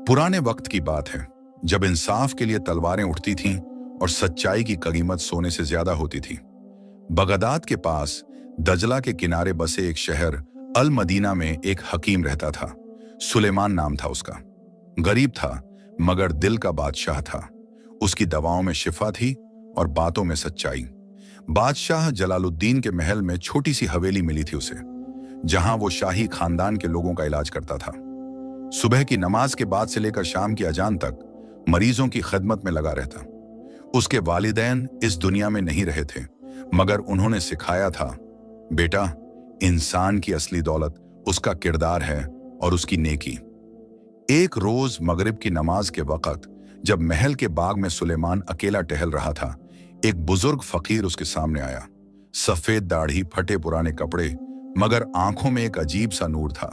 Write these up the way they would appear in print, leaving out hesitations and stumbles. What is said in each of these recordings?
पुराने वक्त की बात है जब इंसाफ के लिए तलवारें उठती थीं और सच्चाई की कीमत सोने से ज्यादा होती थी। बगदाद के पास दजला के किनारे बसे एक शहर अल मदीना में एक हकीम रहता था। सुलेमान नाम था उसका। गरीब था मगर दिल का बादशाह था। उसकी दवाओं में शिफा थी और बातों में सच्चाई। बादशाह जलालुद्दीन के महल में छोटी सी हवेली मिली थी उसे, जहां वो शाही खानदान के लोगों का इलाज करता था। सुबह की नमाज के बाद से लेकर शाम की अजान तक मरीजों की खिदमत में लगा रहता। उसके वालिदैन इस दुनिया में नहीं रहे थे, मगर उन्होंने सिखाया था, बेटा, इंसान की असली दौलत उसका किरदार है और उसकी नेकी। एक रोज मगरिब की नमाज के वक्त जब महल के बाग में सुलेमान अकेला टहल रहा था, एक बुजुर्ग फकीर उसके सामने आया। सफेद दाढ़ी, फटे पुराने कपड़े, मगर आंखों में एक अजीब सा नूर था।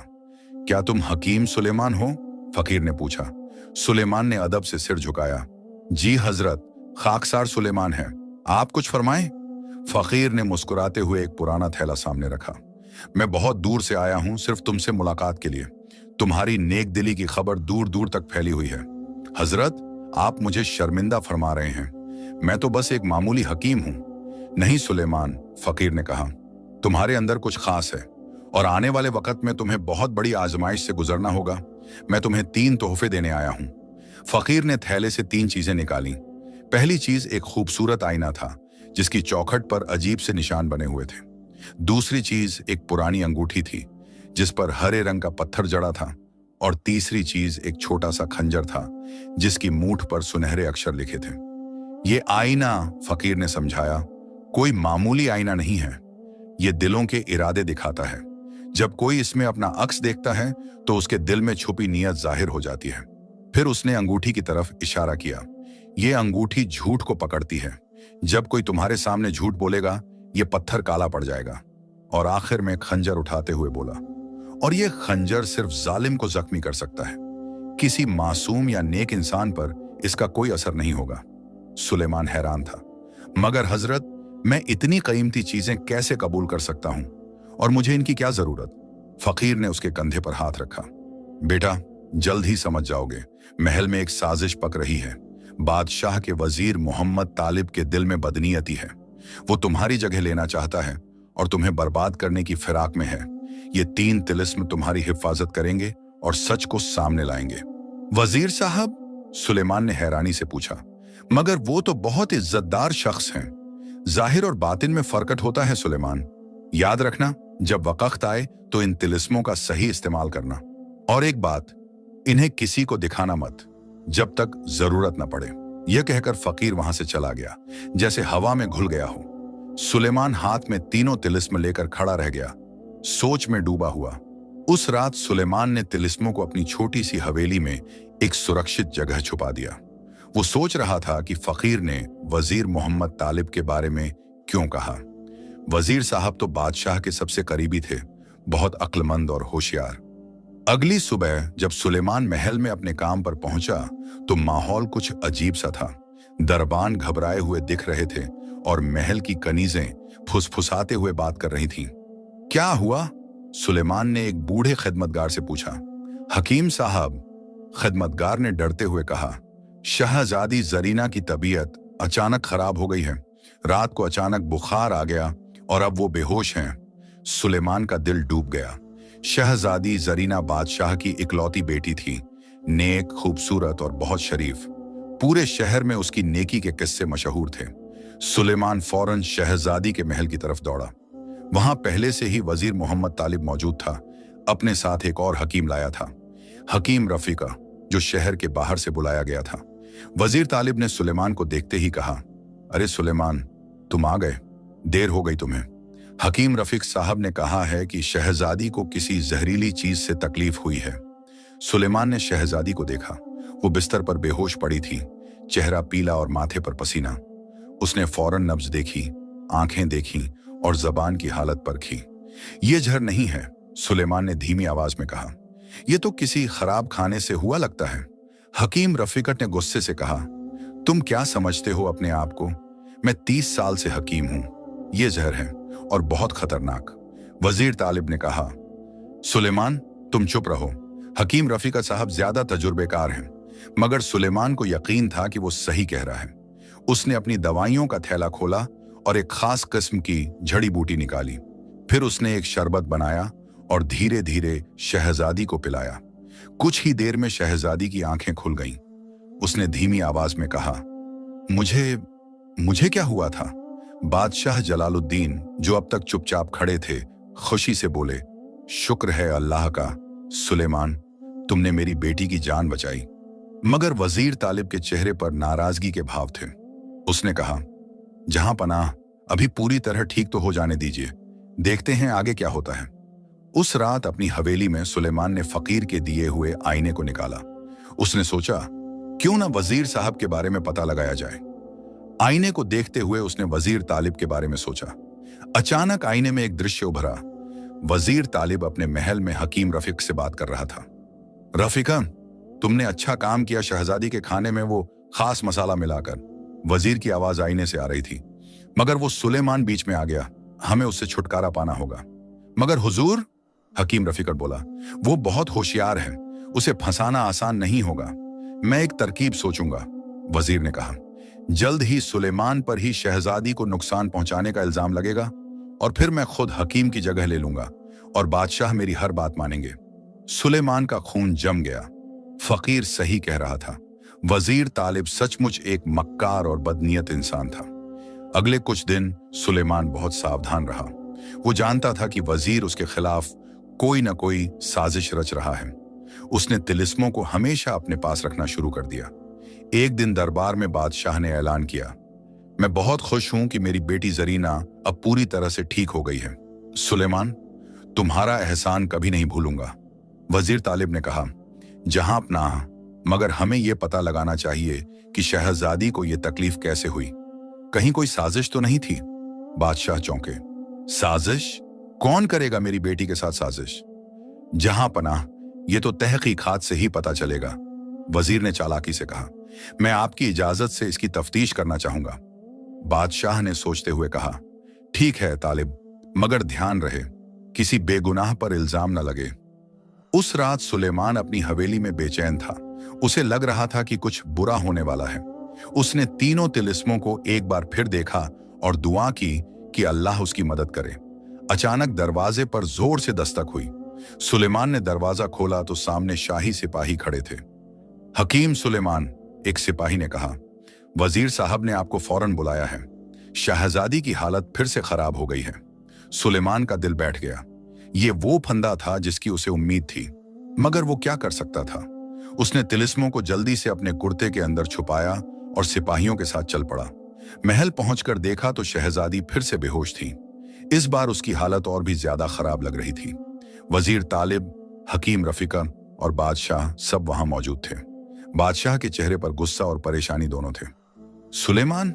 क्या तुम हकीम सुलेमान हो? फकीर ने पूछा। सुलेमान ने अदब से सिर झुकाया। जी हजरत, खाकसार सुलेमान है, आप कुछ फरमाएं। फकीर ने मुस्कुराते हुए एक पुराना थैला सामने रखा। मैं बहुत दूर से आया हूं सिर्फ तुमसे मुलाकात के लिए। तुम्हारी नेक दिली की खबर दूर दूर तक फैली हुई है। हजरत, आप मुझे शर्मिंदा फरमा रहे हैं, मैं तो बस एक मामूली हकीम हूं। नहीं सुलेमान, फकीर ने कहा, तुम्हारे अंदर कुछ खास है और आने वाले वक्त में तुम्हें बहुत बड़ी आजमाइश से गुजरना होगा। मैं तुम्हें 3 तोहफे देने आया हूं। फकीर ने थैले से 3 चीजें निकाली। पहली चीज एक खूबसूरत आईना था जिसकी चौखट पर अजीब से निशान बने हुए थे। दूसरी चीज एक पुरानी अंगूठी थी जिस पर हरे रंग का पत्थर जड़ा था। और तीसरी चीज एक छोटा सा खंजर था जिसकी मूठ पर सुनहरे अक्षर लिखे थे। ये आईना, फकीर ने समझाया, कोई मामूली आईना नहीं है। ये दिलों के इरादे दिखाता है। जब कोई इसमें अपना अक्स देखता है तो उसके दिल में छुपी नीयत जाहिर हो जाती है। फिर उसने अंगूठी की तरफ इशारा किया। ये अंगूठी झूठ को पकड़ती है। जब कोई तुम्हारे सामने झूठ बोलेगा, ये पत्थर काला पड़ जाएगा। और आखिर में खंजर उठाते हुए बोला, और ये खंजर सिर्फ जालिम को जख्मी कर सकता है। किसी मासूम या नेक इंसान पर इसका कोई असर नहीं होगा। सुलेमान हैरान था। मगर हजरत, मैं इतनी कीमती चीजें कैसे कबूल कर सकता हूं और मुझे इनकी क्या जरूरत? फकीर ने उसके कंधे पर हाथ रखा। बेटा, जल्द ही समझ जाओगे। महल में एक साजिश पक रही है। बादशाह के वजीर मोहम्मद तालिब के दिल में बदनीयती है। वो तुम्हारी जगह लेना चाहता है और तुम्हें बर्बाद करने की फिराक में है। ये 3 तिलिस्म तुम्हारी हिफाजत करेंगे और सच को सामने लाएंगे। वजीर साहब, सुलेमान ने हैरानी से पूछा, मगर वो तो बहुत इज्जतदार शख्स हैं। जाहिर और बातिन में फर्कत होता है सुलेमान। याद रखना, जब वक्त आए तो इन तिलिस्मों का सही इस्तेमाल करना। और एक बात, इन्हें किसी को दिखाना मत जब तक जरूरत न पड़े। यह कहकर फकीर वहां से चला गया जैसे हवा में घुल गया हो। सुलेमान हाथ में 3 तिलिस्म लेकर खड़ा रह गया, सोच में डूबा हुआ। उस रात सुलेमान ने तिलिस्मों को अपनी छोटी सी हवेली में एक सुरक्षित जगह छुपा दिया। वो सोच रहा था कि फकीर ने वजीर मोहम्मद तालिब के बारे में क्यों कहा। वजीर साहब तो बादशाह के सबसे करीबी थे, बहुत अक्लमंद और होशियार। अगली सुबह जब सुलेमान महल में अपने काम पर पहुंचा तो माहौल कुछ अजीब सा था। दरबान घबराए हुए दिख रहे थे और महल की कनीजें फुसफुसाते हुए बात कर रही थीं। क्या हुआ? सुलेमान ने एक बूढ़े खिदमतगार से पूछा। हकीम साहब, खिदमतगार ने डरते हुए कहा, शहजादी जरीना की तबीयत अचानक खराब हो गई है। रात को अचानक बुखार आ गया और अब वो बेहोश हैं। सुलेमान का दिल डूब गया। शहजादी जरीना बादशाह की इकलौती बेटी थी, नेक, खूबसूरत और बहुत शरीफ। पूरे शहर में उसकी नेकी के किस्से मशहूर थे। सुलेमान फौरन शहजादी के महल की तरफ दौड़ा। वहां पहले से ही वजीर मोहम्मद तालिब मौजूद था। अपने साथ एक और हकीम लाया था, हकीम रफीका, जो शहर के बाहर से बुलाया गया था। वजीर तालिब ने सुलेमान को देखते ही कहा, अरे सुलेमान, तुम आ गए, देर हो गई तुम्हें। हकीम रफीक साहब ने कहा है कि शहजादी को किसी जहरीली चीज से तकलीफ हुई है। सुलेमान ने शहजादी को देखा। वो बिस्तर पर बेहोश पड़ी थी, चेहरा पीला और माथे पर पसीना। उसने फौरन नब्ज देखी, आंखें देखी और जबान की हालत परखी। ये जहर नहीं है, सुलेमान ने धीमी आवाज में कहा। ये तो किसी खराब खाने से हुआ लगता है। हकीम रफीकत ने गुस्से से कहा, तुम क्या समझते हो अपने आप को? मैं 30 साल से हकीम हूं। ये जहर है और बहुत खतरनाक। वजीर तालिब ने कहा, सुलेमान, तुम चुप रहो। हकीम रफीका साहब ज्यादा तजुर्बेकार हैं, मगर सुलेमान को यकीन था कि वो सही कह रहा है। उसने अपनी दवाइयों का थैला खोला और एक खास किस्म की जड़ी बूटी निकाली। फिर उसने एक शरबत बनाया और धीरे धीरे शहजादी को पिलाया। कुछ ही देर में शहजादी की आंखें खुल गईं। उसने धीमी आवाज में कहा, मुझे मुझे क्या हुआ था? बादशाह जलालुद्दीन, जो अब तक चुपचाप खड़े थे, खुशी से बोले, शुक्र है अल्लाह का सुलेमान, तुमने मेरी बेटी की जान बचाई। मगर वजीर तालिब के चेहरे पर नाराजगी के भाव थे। उसने कहा, जहां पनाह, अभी पूरी तरह ठीक तो हो जाने दीजिए, देखते हैं आगे क्या होता है। उस रात अपनी हवेली में सुलेमान ने फकीर के दिए हुए आईने को निकाला। उसने सोचा, क्यों ना वजीर साहब के बारे में पता लगाया जाए। आईने को देखते हुए उसने वजीर तालिब के बारे में सोचा। अचानक आईने में एक दृश्य उभरा। वजीर तालिब अपने महल में हकीम रफीक से बात कर रहा था। रफीका, तुमने अच्छा काम किया शहजादी के खाने में वो खास मसाला मिलाकर। वजीर की आवाज आईने से आ रही थी। मगर वो सुलेमान बीच में आ गया, हमें उससे छुटकारा पाना होगा। मगर हुजूर, हकीम रफीकट बोला, वो बहुत होशियार है, उसे फंसाना आसान नहीं होगा। मैं एक तरकीब सोचूंगा। वजीर ने कहा, जल्द ही सुलेमान पर ही शहजादी को नुकसान पहुंचाने का इल्जाम लगेगा और फिर मैं खुद हकीम की जगह ले लूंगा और बादशाह मेरी हर बात मानेंगे। सुलेमान का खून जम गया। फकीर सही कह रहा था। वजीर तालिब सचमुच एक मक्कार और बदनीयत इंसान था। अगले कुछ दिन सुलेमान बहुत सावधान रहा। वो जानता था कि वजीर उसके खिलाफ कोई न कोई साजिश रच रहा है। उसने तिलिस्मों को हमेशा अपने पास रखना शुरू कर दिया। एक दिन दरबार में बादशाह ने ऐलान किया, मैं बहुत खुश हूं कि मेरी बेटी जरीना अब पूरी तरह से ठीक हो गई है। सुलेमान, तुम्हारा एहसान कभी नहीं भूलूंगा। वजीर तालिब ने कहा, जहां पनाह, मगर हमें यह पता लगाना चाहिए कि शहजादी को यह तकलीफ कैसे हुई। कहीं कोई साजिश तो नहीं थी? बादशाह चौंके। साजिश? कौन करेगा मेरी बेटी के साथ साजिश? जहां पनाह, यह तो तहकीकात से ही पता चलेगा। वजीर ने चालाकी से कहा, मैं आपकी इजाजत से इसकी तफ्तीश करना चाहूंगा। बादशाह ने सोचते हुए कहा, ठीक है तालिब, मगर ध्यान रहे किसी बेगुनाह पर इल्जाम न लगे। उस रात सुलेमान अपनी हवेली में बेचैन था। उसे लग रहा था कि कुछ बुरा होने वाला है। उसने तीनों तिलिस्मों को एक बार फिर देखा और दुआ की कि अल्लाह उसकी मदद करे। अचानक दरवाजे पर जोर से दस्तक हुई। सुलेमान ने दरवाजा खोला तो सामने शाही सिपाही खड़े थे। हकीम सुलेमान, एक सिपाही ने कहा, वजीर साहब ने आपको फौरन बुलाया है। शहजादी की हालत फिर से खराब हो गई है। सुलेमान का दिल बैठ गया। ये वो फंदा था जिसकी उसे उम्मीद थी, मगर वो क्या कर सकता था। उसने तिलिस्मों को जल्दी से अपने कुर्ते के अंदर छुपाया और सिपाहियों के साथ चल पड़ा। महल पहुंचकर देखा तो शहजादी फिर से बेहोश थी। इस बार उसकी हालत और भी ज्यादा खराब लग रही थी। वजीर तालिब, हकीम रफीका और बादशाह सब वहां मौजूद थे। बादशाह के चेहरे पर गुस्सा और परेशानी दोनों थे। सुलेमान,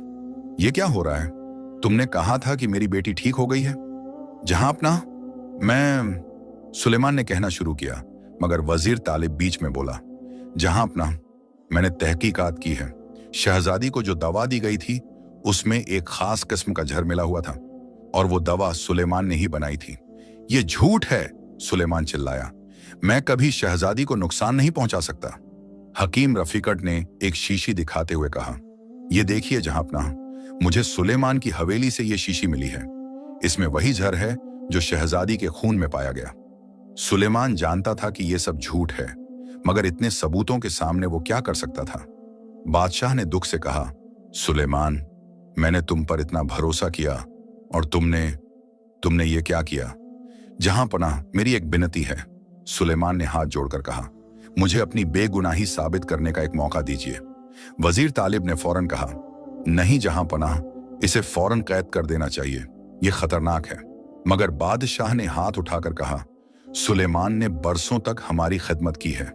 ये क्या हो रहा है? तुमने कहा था कि मेरी बेटी ठीक हो गई है। जहां अपना मैं सुलेमान ने कहना शुरू किया, मगर वजीर तालिब बीच में बोला, जहां अपना मैंने तहकीकात की है। शहजादी को जो दवा दी गई थी उसमें एक खास किस्म का जहर मिला हुआ था और वो दवा सुलेमान ने ही बनाई थी। ये झूठ है, सुलेमान चिल्लाया। मैं कभी शहजादी को नुकसान नहीं पहुंचा सकता। हकीम रफीकट ने एक शीशी दिखाते हुए कहा, ये देखिए जहां अपना, मुझे सुलेमान की हवेली से ये शीशी मिली है। इसमें वही जहर है जो शहजादी के खून में पाया गया। सुलेमान जानता था कि यह सब झूठ है, मगर इतने सबूतों के सामने वो क्या कर सकता था। बादशाह ने दुख से कहा, सुलेमान, मैंने तुम पर इतना भरोसा किया और तुमने ये क्या किया? जहां पनाह, मेरी एक विनती है। सुलेमान ने हाथ जोड़कर कहा, मुझे अपनी बेगुनाही साबित करने का एक मौका दीजिए। वजीर तालिब ने फौरन कहा, नहीं जहां पनाह, इसे फौरन कैद कर देना चाहिए, यह खतरनाक है। मगर बादशाह ने हाथ उठाकर कहा, सुलेमान ने बरसों तक हमारी खिदमत की है,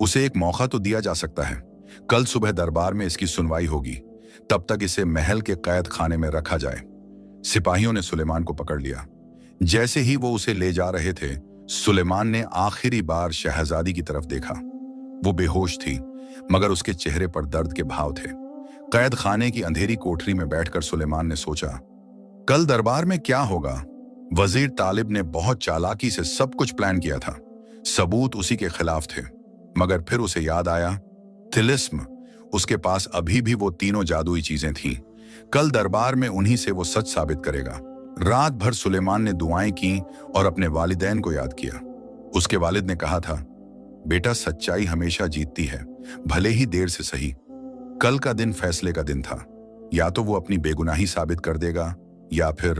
उसे एक मौका तो दिया जा सकता है। कल सुबह दरबार में इसकी सुनवाई होगी, तब तक इसे महल के कैद खाने में रखा जाए। सिपाहियों ने सुलेमान को पकड़ लिया। जैसे ही वो उसे ले जा रहे थे, सुलेमान ने आखिरी बार शहजादी की तरफ देखा। वो बेहोश थी, मगर उसके चेहरे पर दर्द के भाव थे। कैद खाने की अंधेरी कोठरी में बैठकर सुलेमान ने सोचा, कल दरबार में क्या होगा। वजीर तालिब ने बहुत चालाकी से सब कुछ प्लान किया था। सबूत उसी के खिलाफ थे, मगर फिर उसे याद आया, तिलिस्म, उसके पास अभी भी वो तीनों जादुई चीजें थीं। कल दरबार में उन्हीं से वो सच साबित करेगा। रात भर सुलेमान ने दुआएं की और अपने वालिदैन को याद किया। उसके वालिद ने कहा था, बेटा, सच्चाई हमेशा जीतती है, भले ही देर से सही। कल का दिन फैसले का दिन था। या तो वो अपनी बेगुनाही साबित कर देगा, या फिर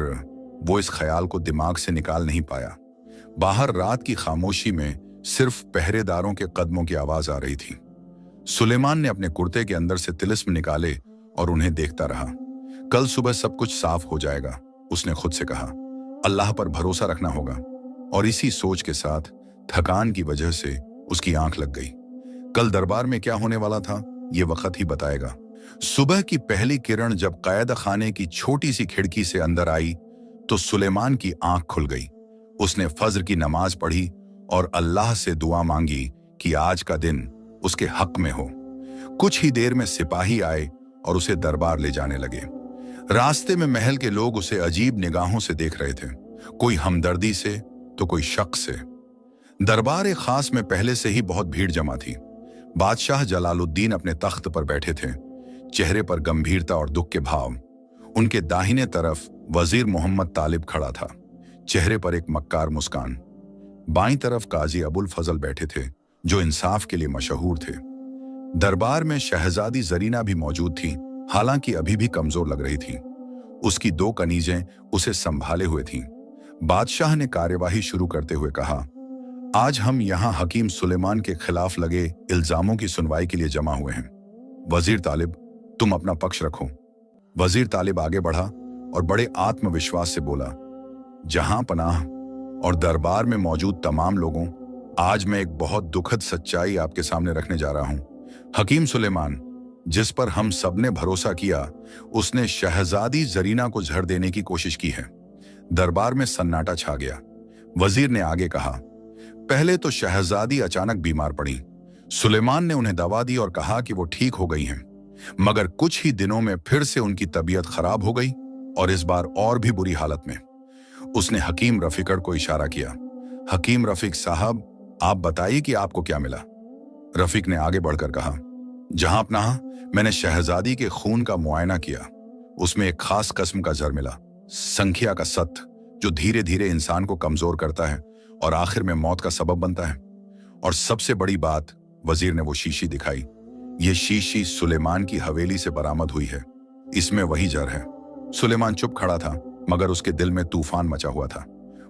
वो इस ख्याल को दिमाग से निकाल नहीं पाया। बाहर रात की खामोशी में सिर्फ पहरेदारों के कदमों की आवाज आ रही थी। सुलेमान ने अपने कुर्ते के अंदर से तिलिस्म निकाले और उन्हें देखता रहा। कल सुबह सब कुछ साफ हो जाएगा, उसने खुद से कहा। अल्लाह पर भरोसा रखना होगा। और इसी सोच के साथ थकान की वजह से उसकी आंख लग गई। कल दरबार में क्या होने वाला था, ये वक्त ही बताएगा। सुबह की पहली किरण जब कैद खाने की छोटी सी खिड़की से अंदर आई तो सुलेमान की आंख खुल गई। उसने फज्र की नमाज पढ़ी और अल्लाह से दुआ मांगी कि आज का दिन उसके हक में हो। कुछ ही देर में सिपाही आए और उसे दरबार ले जाने लगे। रास्ते में महल के लोग उसे अजीब निगाहों से देख रहे थे, कोई हमदर्दी से तो कोई शक से। दरबार ए खास में पहले से ही बहुत भीड़ जमा थी। बादशाह जलालुद्दीन अपने तख्त पर बैठे थे, चेहरे पर गंभीरता और दुख के भाव। उनके दाहिने तरफ वजीर मोहम्मद तालिब खड़ा था, चेहरे पर एक मक्कार मुस्कान। बाईं तरफ काजी अबुल फजल बैठे थे, जो इंसाफ के लिए मशहूर थे। दरबार में शहजादी जरीना भी मौजूद थी, हालांकि अभी भी कमजोर लग रही थी। उसकी दो कनीजें उसे संभाले हुए थीं। बादशाह ने कार्यवाही शुरू करते हुए कहा, आज हम यहाँ हकीम सुलेमान के खिलाफ लगे इल्जामों की सुनवाई के लिए जमा हुए हैं। वजीर तालिब, तुम अपना पक्ष रखो। वजीर तालिब आगे बढ़ा और बड़े आत्मविश्वास से बोला, जहां पनाह और दरबार में मौजूद तमाम लोगों, आज मैं एक बहुत दुखद सच्चाई आपके सामने रखने जा रहा हूं। हकीम सुलेमान, जिस पर हम सबने भरोसा किया, उसने शहजादी जरीना को जहर देने की कोशिश की है। दरबार में सन्नाटा छा गया। वजीर ने आगे कहा, पहले तो शहजादी अचानक बीमार पड़ी। सुलेमान ने उन्हें दवा दी और कहा कि वो ठीक हो गई हैं, मगर कुछ ही दिनों में फिर से उनकी तबीयत खराब हो गई और इस बार और भी बुरी हालत में। उसने हकीम रफीकड़ को इशारा किया। हकीम रफीक साहब, आप बताइए कि आपको क्या मिला। रफीक ने आगे बढ़कर कहा, जहां पनाह, मैंने शहजादी के खून का मुआयना किया। उसमें एक खास किस्म का जहर मिला, संख्या का सत्त, जो धीरे धीरे इंसान को कमजोर करता है और आखिर में मौत का सबब बनता है। और सबसे बड़ी बात, वजीर ने वो शीशी दिखाई। ये शीशी सुलेमान की हवेली से बरामद हुई है। इसमें वही जहर है। सुलेमान चुप खड़ा था, मगर उसके दिल में तूफान मचा हुआ था।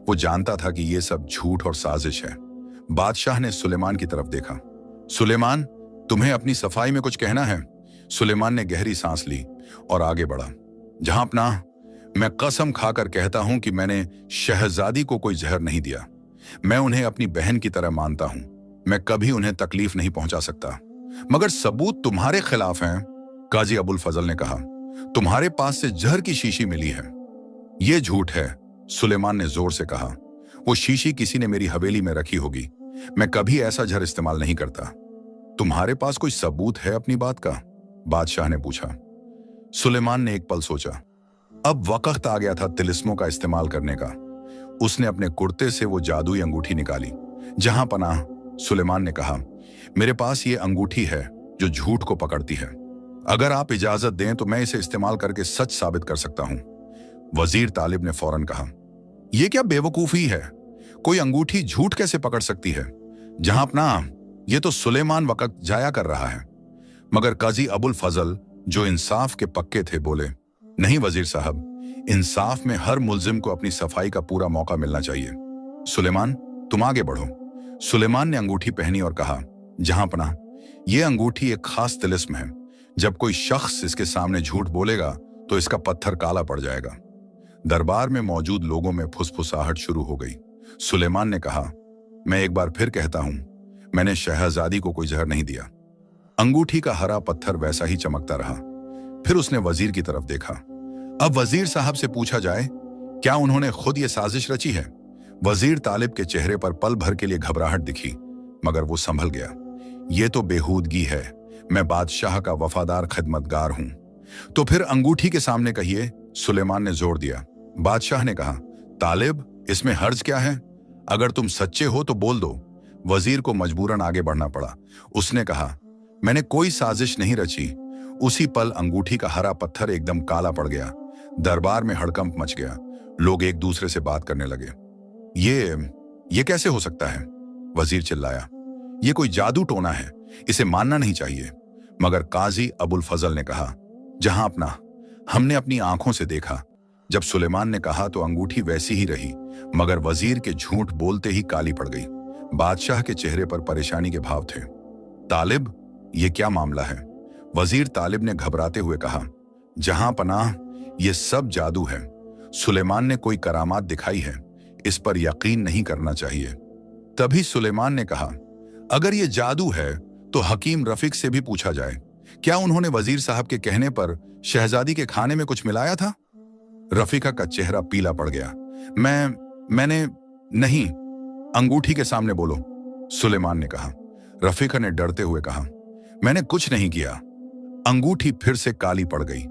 वो जानता था कि ये सब झूठ और साजिश है। बादशाह ने सुलेमान की तरफ देखा। सुलेमान, तुम्हें अपनी सफाई में कुछ कहना है? सुलेमान ने गहरी सांस ली और आगे बढ़ा। जहां अपना, मैं कसम खाकर कहता हूं कि मैंने शहजादी को कोई जहर नहीं दिया। मैं उन्हें अपनी बहन की तरह मानता हूं। मैं कभी उन्हें तकलीफ नहीं पहुंचा सकता। मगर सबूत तुम्हारे खिलाफ हैं, काजी अबुल फजल ने कहा। तुम्हारे पास से जहर की शीशी मिली है। यह झूठ है, सुलेमान ने जोर से कहा। वो शीशी किसी ने मेरी हवेली में रखी होगी। मैं कभी ऐसा जहर इस्तेमाल नहीं करता। तुम्हारे पास कोई सबूत है अपनी बात का? बादशाह ने पूछा। सुलेमान ने एक पल सोचा। अब वक्त आ गया था तिलिस्मों का इस्तेमाल करने का। उसने अपने कुर्ते से वो जादुई अंगूठी निकाली। जहां पनाह, सुलेमान ने कहा, मेरे पास ये अंगूठी है जो झूठ को पकड़ती है। अगर आप इजाजत दें तो मैं इसे इस्तेमाल करके सच साबित कर सकता हूं। वजीर तालिब ने फौरन कहा, यह क्या बेवकूफी है? कोई अंगूठी झूठ कैसे पकड़ सकती है? जहां पनाह, ये तो सुलेमान वक्त जाया कर रहा है। मगर काजी अबुल फजल, जो इंसाफ के पक्के थे, बोले, नहीं वजीर साहब, इंसाफ में हर मुल्जिम को अपनी सफाई का पूरा मौका मिलना चाहिए। सुलेमान, तुम आगे बढ़ो। सुलेमान ने अंगूठी पहनी और कहा, जहां पनाह, यह अंगूठी एक खास तिलिस्म है। जब कोई शख्स इसके सामने झूठ बोलेगा तो इसका पत्थर काला पड़ जाएगा। दरबार में मौजूद लोगों में फुसफुसाहट शुरू हो गई। सुलेमान ने कहा, मैं एक बार फिर कहता हूं, मैंने शहजादी को कोई जहर नहीं दिया। अंगूठी का हरा पत्थर वैसा ही चमकता रहा। फिर उसने वजीर की तरफ देखा। अब वजीर साहब से पूछा जाए, क्या उन्होंने खुद ये साजिश रची है? वजीर तालिब के चेहरे पर पल भर के लिए घबराहट दिखी, मगर वो संभल गया। ये तो बेहूदगी है। मैं बादशाह का वफादार खिदमतगार हूं। तो फिर अंगूठी के सामने कहिए, सुलेमान ने जोर दिया। बादशाह ने कहा, तालिब, इसमें हर्ज क्या है? अगर तुम सच्चे हो तो बोल दो। वजीर को मजबूरन आगे बढ़ना पड़ा। उसने कहा, मैंने कोई साजिश नहीं रची। उसी पल अंगूठी का हरा पत्थर एकदम काला पड़ गया। दरबार में हड़कंप मच गया। लोग एक दूसरे से बात करने लगे। ये कैसे हो सकता है? वजीर चिल्लाया। ये कोई जादू टोना है, इसे मानना नहीं चाहिए। मगर काजी अबुल फजल ने कहा, जहां अपना, हमने अपनी आंखों से देखा। जब सुलेमान ने कहा तो अंगूठी वैसी ही रही, मगर वजीर के झूठ बोलते ही काली पड़ गई। बादशाह के चेहरे पर परेशानी के भाव थे। तालिब, ये क्या मामला है? वजीर तालिब ने घबराते हुए कहा, जहां पनाह, ये सब जादू है। सुलेमान ने कोई करामात दिखाई है, इस पर यकीन नहीं करना चाहिए। तभी सुलेमान ने कहा, अगर ये जादू है तो हकीम रफीक से भी पूछा जाए। क्या उन्होंने वजीर साहब के कहने पर शहजादी के खाने में कुछ मिलाया था? रफीका का चेहरा पीला पड़ गया। मैंने नहीं, अंगूठी के सामने बोलो, सुलेमान ने कहा। रफीका ने डरते हुए कहा, मैंने कुछ नहीं किया। अंगूठी फिर से काली पड़ गई।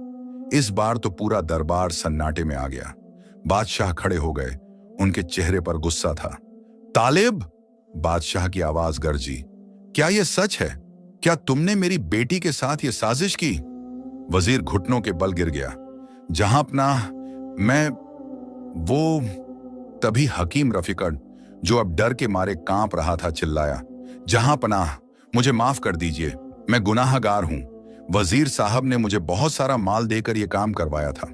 इस बार तो पूरा दरबार सन्नाटे में आ गया। बादशाह खड़े हो गए। उनके चेहरे पर गुस्सा था। तालिब, बादशाह की आवाज गरजी, क्या यह सच है? क्या तुमने मेरी बेटी के साथ यह साजिश की? वजीर घुटनों के बल गिर गया। जहां अपना, तभी हकीम रफीकट, जो अब डर के मारे कांप रहा था, चिल्लाया, जहां पनाह, मुझे माफ कर दीजिए, मैं गुनाहगार हूं। वजीर साहब ने मुझे बहुत सारा माल देकर यह काम करवाया था।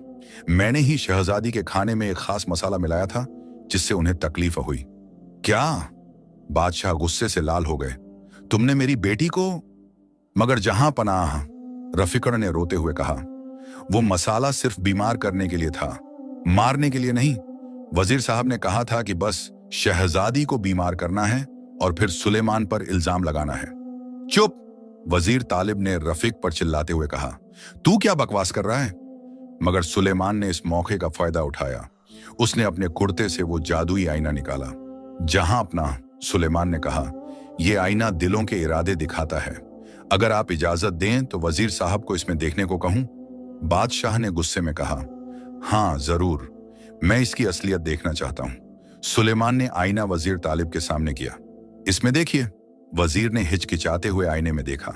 मैंने ही शहजादी के खाने में एक खास मसाला मिलाया था जिससे उन्हें तकलीफ हुई। क्या? बादशाह गुस्से से लाल हो गए। तुमने मेरी बेटी को? मगर जहां पनाह, रफीकट ने रोते हुए कहा, वो मसाला सिर्फ बीमार करने के लिए था, मारने के लिए नहीं। वजीर साहब ने कहा था कि बस शहजादी को बीमार करना है और फिर सुलेमान पर इल्जाम लगाना है। चुप! वजीर तालिब ने रफीक पर चिल्लाते हुए कहा, तू क्या बकवास कर रहा है? मगर सुलेमान ने इस मौके का फायदा उठाया। उसने अपने कुर्ते से वो जादुई आईना निकाला। जहां अपना, सुलेमान ने कहा, यह आईना दिलों के इरादे दिखाता है। अगर आप इजाजत दें तो वजीर साहब को इसमें देखने को कहूं? बादशाह ने गुस्से में कहा, हां जरूर, मैं इसकी असलियत देखना चाहता हूं। सुलेमान ने आईना वजीर तालिब के सामने किया। इसमें देखिए। वजीर ने हिचकिचाते हुए आईने में देखा।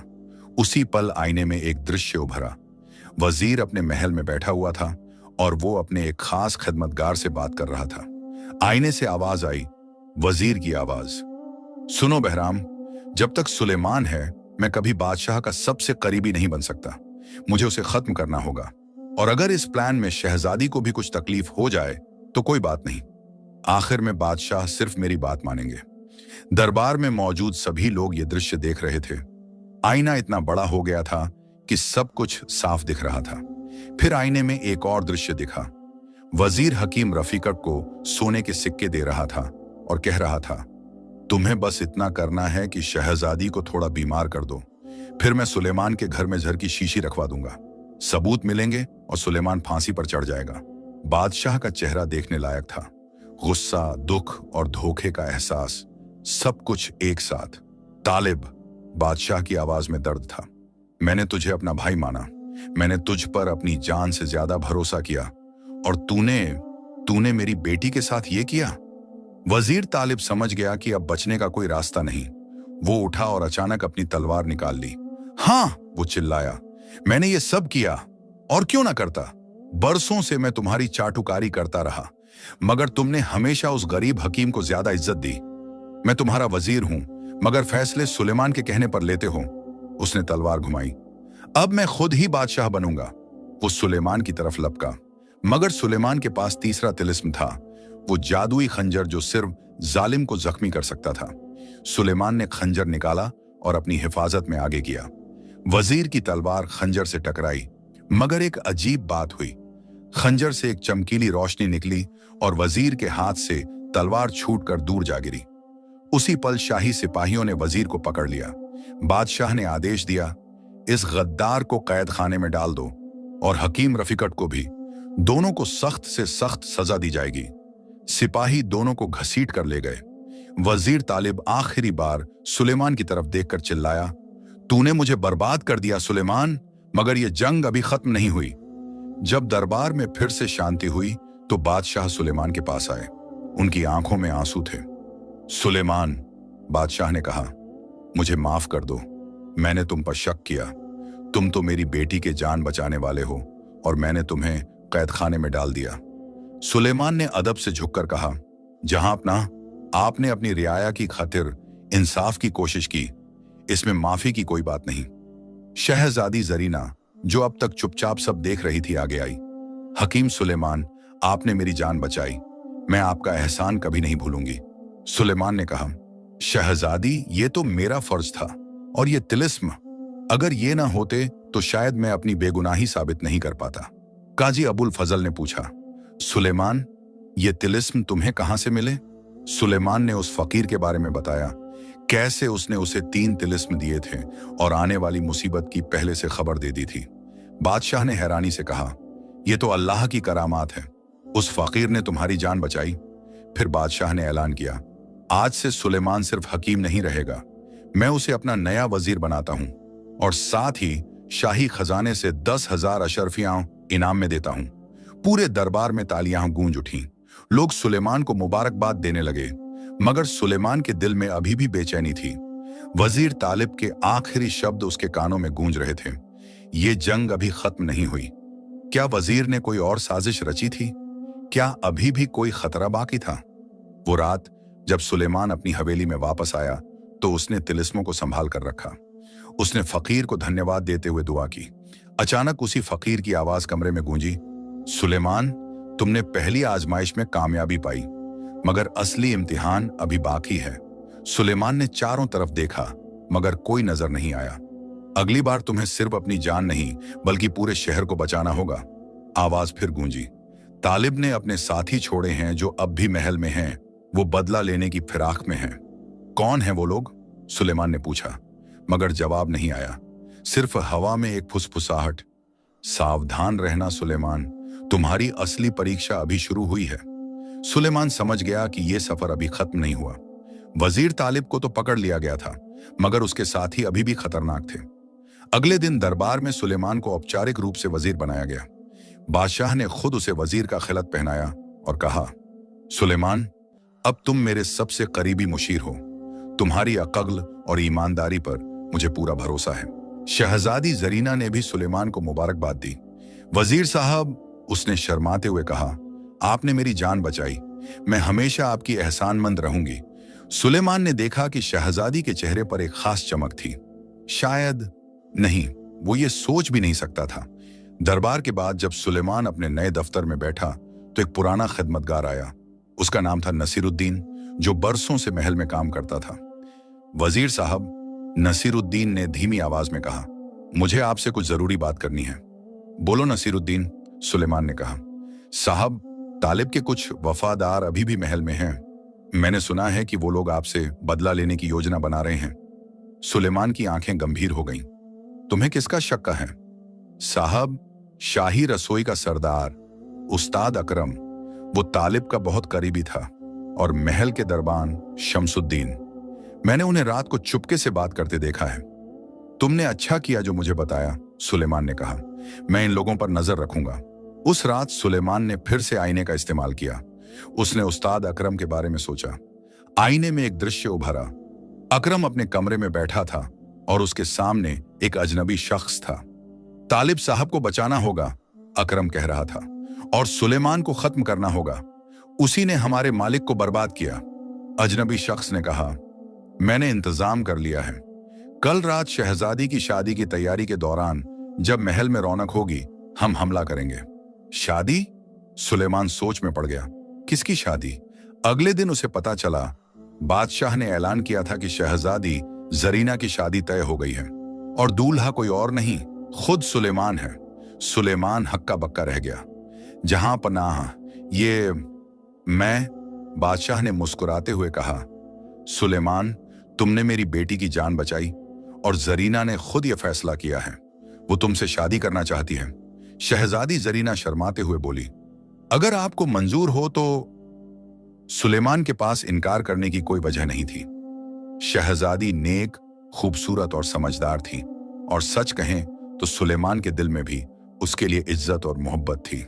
उसी पल आईने में एक दृश्य उभरा। वजीर अपने महल में बैठा हुआ था और वो अपने एक खास खिदमतगार से बात कर रहा था। आईने से आवाज आई, वजीर की आवाज, सुनो बहराम, जब तक सुलेमान है मैं कभी बादशाह का सबसे करीबी नहीं बन सकता। मुझे उसे खत्म करना होगा, और अगर इस प्लान में शहजादी को भी कुछ तकलीफ हो जाए तो कोई बात नहीं। आखिर में बादशाह सिर्फ मेरी बात मानेंगे। दरबार में मौजूद सभी लोग ये दृश्य देख रहे थे। आईना इतना बड़ा हो गया था कि सब कुछ साफ दिख रहा था। फिर आईने में एक और दृश्य दिखा। वजीर हकीम रफीकट को सोने के सिक्के दे रहा था और कह रहा था, तुम्हें बस इतना करना है कि शहजादी को थोड़ा बीमार कर दो, फिर मैं सुलेमान के घर में जहर की शीशी रखवा दूंगा। सबूत मिलेंगे और सुलेमान फांसी पर चढ़ जाएगा। बादशाह का चेहरा देखने लायक था। गुस्सा, दुख और धोखे का एहसास, सब कुछ एक साथ। तालिब, बादशाह की आवाज में दर्द था, मैंने तुझे अपना भाई माना। मैंने तुझ पर अपनी जान से ज्यादा भरोसा किया, और तूने मेरी बेटी के साथ ये किया। वजीर तालिब समझ गया कि अब बचने का कोई रास्ता नहीं। वो उठा और अचानक अपनी तलवार निकाल ली। हां, वो चिल्लाया, मैंने ये सब किया, और क्यों ना करता। बरसों से मैं तुम्हारी चाटुकारी करता रहा, मगर तुमने हमेशा उस गरीब हकीम को ज्यादा इज्जत दी। मैं तुम्हारा वजीर हूं, मगर फैसले सुलेमान के कहने पर लेते हो। उसने तलवार घुमाई। अब मैं खुद ही बादशाह बनूंगा। वो सुलेमान की तरफ लपका, मगर सुलेमान के पास तीसरा तिलिस्म था, वो जादुई खंजर जो सिर्फ जालिम को जख्मी कर सकता था। सुलेमान ने खंजर निकाला और अपनी हिफाजत में आगे किया। वजीर की तलवार खंजर से टकराई, मगर एक अजीब बात हुई। खंजर से एक चमकीली रोशनी निकली और वजीर के हाथ से तलवार छूटकर दूर जा गिरी। उसी पल शाही सिपाहियों ने वजीर को पकड़ लिया। बादशाह ने आदेश दिया, इस गद्दार को कैद खाने में डाल दो, और हकीम रफीकट को भी। दोनों को सख्त से सख्त सजा दी जाएगी। सिपाही दोनों को घसीट कर ले गए। वजीर तालिब आखिरी बार सुलेमान की तरफ देखकर चिल्लाया, तूने मुझे बर्बाद कर दिया सुलेमान, मगर यह जंग अभी खत्म नहीं हुई। जब दरबार में फिर से शांति हुई तो बादशाह सुलेमान के पास आए। उनकी आंखों में आंसू थे। सुलेमान, बादशाह ने कहा, मुझे माफ कर दो, मैंने तुम पर शक किया। तुम तो मेरी बेटी के जान बचाने वाले हो और मैंने तुम्हें कैद खाने में डाल दिया। सुलेमान ने अदब से झुककर कहा, जहां अपना आपने अपनी रियाया की खातिर इंसाफ की कोशिश की, इसमें माफी की कोई बात नहीं। शहजादी जरीना, जो अब तक चुपचाप सब देख रही थी, आगे आई। हकीम सुलेमान, आपने मेरी जान बचाई, मैं आपका एहसान कभी नहीं भूलूंगी। सुलेमान ने कहा, शहजादी, ये तो मेरा फर्ज था, और ये तिलिस्म, अगर ये ना होते तो शायद मैं अपनी बेगुनाही साबित नहीं कर पाता। काजी अबुल फजल ने पूछा, सुलेमान, ये तिलिस्म तुम्हें कहां से मिले? सुलेमान ने उस फकीर के बारे में बताया, कैसे उसने उसे 3 तिलिस्म दिए थे और आने वाली मुसीबत की पहले से खबर दे दी थी। बादशाह ने हैरानी से कहा, यह तो अल्लाह की करामात है, उस फकीर ने तुम्हारी जान बचाई। फिर बादशाह ने ऐलान किया, आज से सुलेमान सिर्फ हकीम नहीं रहेगा, मैं उसे अपना नया वजीर बनाता हूं और साथ ही शाही खजाने से 10,000 अशरफियां इनाम में देता हूं। पूरे दरबार में तालियां गूंज उठीं। लोग सुलेमान को मुबारकबाद देने लगे, मगर सुलेमान के दिल में अभी भी बेचैनी थी। वजीर तालिब के आखिरी शब्द उसके कानों में गूंज रहे थे, ये जंग अभी खत्म नहीं हुई। क्या वजीर ने कोई और साजिश रची थी? क्या अभी भी कोई खतरा बाकी था? वो रात जब सुलेमान अपनी हवेली में वापस आया तो उसने तिलिस्मों को संभाल कर रखा। उसने फकीर को धन्यवाद देते हुए दुआ की। अचानक उसी फकीर की आवाज कमरे में गूंजी, सुलेमान, तुमने पहली आजमाइश में कामयाबी पाई, मगर असली इम्तिहान अभी बाकी है। सुलेमान ने चारों तरफ देखा, मगर कोई नजर नहीं आया। अगली बार तुम्हें सिर्फ अपनी जान नहीं बल्कि पूरे शहर को बचाना होगा। आवाज फिर गूंजी, तालिब ने अपने साथी छोड़े हैं जो अब भी महल में हैं, वो बदला लेने की फिराक में हैं। कौन है वो लोग? सुलेमान ने पूछा, मगर जवाब नहीं आया, सिर्फ हवा में एक फुसफुसाहट। सावधान रहना सुलेमान, तुम्हारी असली परीक्षा अभी शुरू हुई है। सुलेमान समझ गया कि यह सफर अभी खत्म नहीं हुआ। वजीर तालिब को तो पकड़ लिया गया था, मगर उसके साथी अभी भी खतरनाक थे। अगले दिन दरबार में सुलेमान को औपचारिक रूप से वजीर बनाया गया। बादशाह ने खुद उसे वजीर का खिलत पहनाया और कहा, सुलेमान, अब तुम मेरे सबसे करीबी मुशीर हो। तुम्हारी अक्ल और ईमानदारी पर मुझे पूरा भरोसा है। शहजादी जरीना ने भी सुलेमान को मुबारकबाद दी। वजीर साहब, उसने शर्माते हुए कहा, आपने मेरी जान बचाई, मैं हमेशा आपकी एहसानमंद रहूंगी। सुलेमान ने देखा कि शहजादी के चेहरे पर एक खास चमक थी। शायद नहीं, वो ये सोच भी नहीं सकता था। दरबार के बाद जब सुलेमान अपने नए दफ्तर में बैठा तो एक पुराना खिदमतगार आया। उसका नाम था नसीरुद्दीन, जो बरसों से महल में काम करता था। वजीर साहब, नसीरुद्दीन ने धीमी आवाज में कहा, मुझे आपसे कुछ जरूरी बात करनी है। बोलो नसीरुद्दीन, सुलेमान ने कहा। साहब, तालिब के कुछ वफादार अभी भी महल में हैं। मैंने सुना है कि वो लोग आपसे बदला लेने की योजना बना रहे हैं। सुलेमान की आंखें गंभीर हो गईं। तुम्हें किसका शक है? साहब, शाही रसोई का सरदार उस्ताद अकरम, वो तालिब का बहुत करीबी था, और महल के दरबान शमसुद्दीन, मैंने उन्हें रात को चुपके से बात करते देखा है। तुमने अच्छा किया जो मुझे बताया, सुलेमान ने कहा। मैं इन लोगों पर नजर रखूंगा। उस रात सुलेमान ने फिर से आईने का इस्तेमाल किया। उसने उस्ताद अकरम के बारे में सोचा। आईने में एक दृश्य उभरा। अकरम अपने कमरे में बैठा था और उसके सामने एक अजनबी शख्स था। तालिब साहब को बचाना होगा, अकरम कह रहा था, और सुलेमान को खत्म करना होगा। उसी ने हमारे मालिक को बर्बाद किया। अजनबी शख्स ने कहा, मैंने इंतजाम कर लिया है। कल रात शहजादी की शादी की तैयारी के दौरान जब महल में रौनक होगी, हम हमला करेंगे। शादी? सुलेमान सोच में पड़ गया। किसकी शादी? अगले दिन उसे पता चला, बादशाह ने ऐलान किया था कि शहजादी जरीना की शादी तय हो गई है, और दूल्हा कोई और नहीं, खुद सुलेमान है। सुलेमान हक्का बक्का रह गया। जहां पनाह, ये मैं, बादशाह ने मुस्कुराते हुए कहा। सुलेमान, तुमने मेरी बेटी की जान बचाई, और जरीना ने खुद यह फैसला किया है, वो तुमसे शादी करना चाहती है। शहजादी जरीना शर्माते हुए बोली, अगर आपको मंजूर हो तो। सुलेमान के पास इनकार करने की कोई वजह नहीं थी। शहजादी नेक, खूबसूरत और समझदार थी, और सच कहें तो सुलेमान के दिल में भी उसके लिए इज्जत और मोहब्बत थी।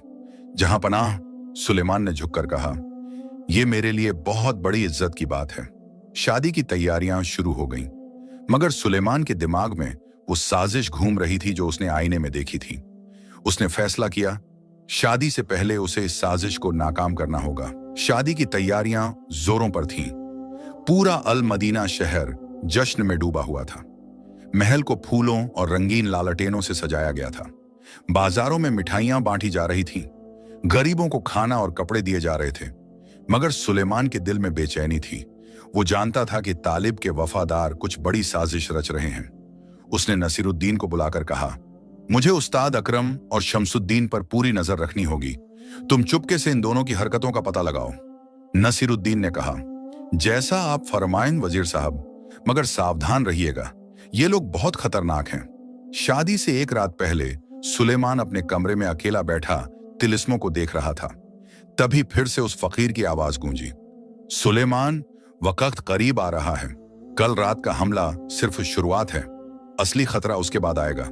जहां पनाह, सुलेमान ने झुककर कहा, यह मेरे लिए बहुत बड़ी इज्जत की बात है। शादी की तैयारियां शुरू हो गईं, मगर सुलेमान के दिमाग में वो साजिश घूम रही थी जो उसने आईने में देखी थी। उसने फैसला किया, शादी से पहले उसे इस साजिश को नाकाम करना होगा। शादी की तैयारियां जोरों पर थीं। पूरा अल मदीना शहर जश्न में डूबा हुआ था। महल को फूलों और रंगीन लालटेनों से सजाया गया था। बाजारों में मिठाइयां बांटी जा रही थीं। गरीबों को खाना और कपड़े दिए जा रहे थे। मगर सुलेमान के दिल में बेचैनी थी। वो जानता था कि तालिब के वफादार कुछ बड़ी साजिश रच रहे हैं। उसने नसीरुद्दीन को बुलाकर कहा, मुझे उस्ताद अकरम और शमसुद्दीन पर पूरी नजर रखनी होगी। तुम चुपके से इन दोनों की हरकतों का पता लगाओ। नसीरुद्दीन ने कहा, जैसा आप फरमाएं वजीर साहब, मगर सावधान रहिएगा, ये लोग बहुत खतरनाक हैं। शादी से एक रात पहले सुलेमान अपने कमरे में अकेला बैठा तिलिस्मों को देख रहा था। तभी फिर से उस फकीर की आवाज गूंजी, सुलेमान, वक्त करीब आ रहा है। कल रात का हमला सिर्फ शुरुआत है, असली खतरा उसके बाद आएगा।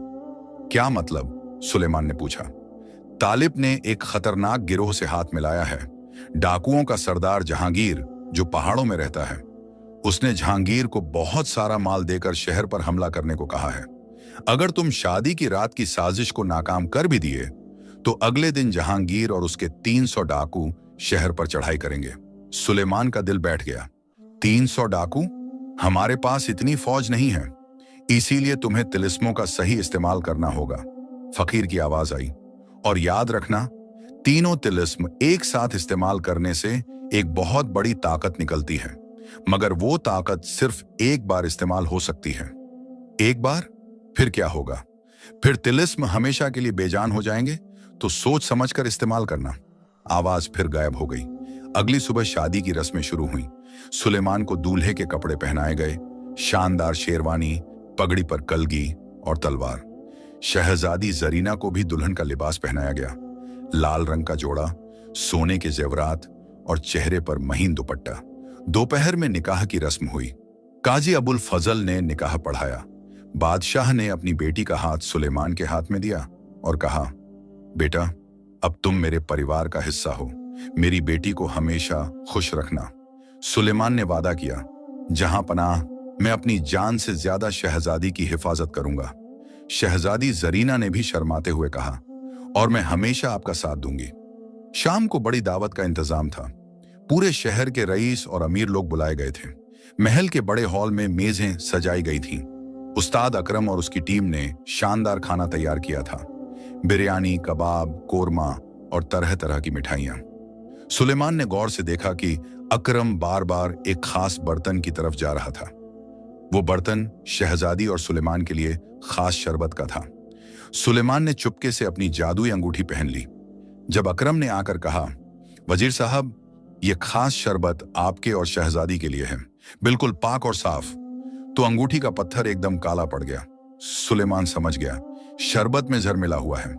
क्या मतलब? सुलेमान ने पूछा। तालिब ने एक खतरनाक गिरोह से हाथ मिलाया है, डाकुओं का सरदार जहांगीर, जो पहाड़ों में रहता है। उसने जहांगीर को बहुत सारा माल देकर शहर पर हमला करने को कहा है। अगर तुम शादी की रात की साजिश को नाकाम कर भी दिए तो अगले दिन जहांगीर और उसके 300 डाकू शहर पर चढ़ाई करेंगे। सुलेमान का दिल बैठ गया। 300 डाकू? हमारे पास इतनी फौज नहीं है, इसीलिए तुम्हें तिलिस्मों का सही इस्तेमाल करना होगा। फकीर की आवाज आई, और याद रखना, तीनों तिलिस्म एक साथ इस्तेमाल करने से एक बहुत बड़ी ताकत निकलती है, मगर वो ताकत सिर्फ एक बार इस्तेमाल हो सकती है। एक बार? फिर क्या होगा? फिर तिलिस्म हमेशा के लिए बेजान हो जाएंगे, तो सोच समझकर इस्तेमाल करना। आवाज फिर गायब हो गई। अगली सुबह शादी की रस्में शुरू हुई। सुलेमान को दूल्हे के कपड़े पहनाए गए, शानदार शेरवानी, पगड़ी पर कलगी और तलवार। शहजादी जरीना को भी दुल्हन का लिबास पहनाया गया, लाल रंग का जोड़ा, सोने के जेवरात और चेहरे पर महीन दुपट्टा। दोपहर में निकाह की रस्म हुई। काजी अबुल फजल ने निकाह पढ़ाया। बादशाह ने अपनी बेटी का हाथ सुलेमान के हाथ में दिया और कहा, बेटा, अब तुम मेरे परिवार का हिस्सा हो। मेरी बेटी को हमेशा खुश रखना। सुलेमान ने वादा किया, जहां पनाह, मैं अपनी जान से ज्यादा शहजादी की हिफाजत करूंगा। शहजादी जरीना ने भी शर्माते हुए कहा, और मैं हमेशा आपका साथ दूंगी। शाम को बड़ी दावत का इंतजाम था। पूरे शहर के रईस और अमीर लोग बुलाए गए थे। महल के बड़े हॉल में मेजें सजाई गई थीं। उस्ताद अकरम और उसकी टीम ने शानदार खाना तैयार किया था, बिरयानी, कबाब, कोरमा और तरह तरह की मिठाइयां। सुलेमान ने गौर से देखा कि अकरम बार बार एक खास बर्तन की तरफ जा रहा था। वो बर्तन शहजादी और सुलेमान के लिए खास शरबत का था। सुलेमान ने चुपके से अपनी जादुई अंगूठी पहन ली। जब अकरम ने आकर कहा, वजीर साहब, ये खास शरबत आपके और शहजादी के लिए है, बिल्कुल पाक और साफ, तो अंगूठी का पत्थर एकदम काला पड़ गया। सुलेमान समझ गया, शरबत में जहर मिला हुआ है।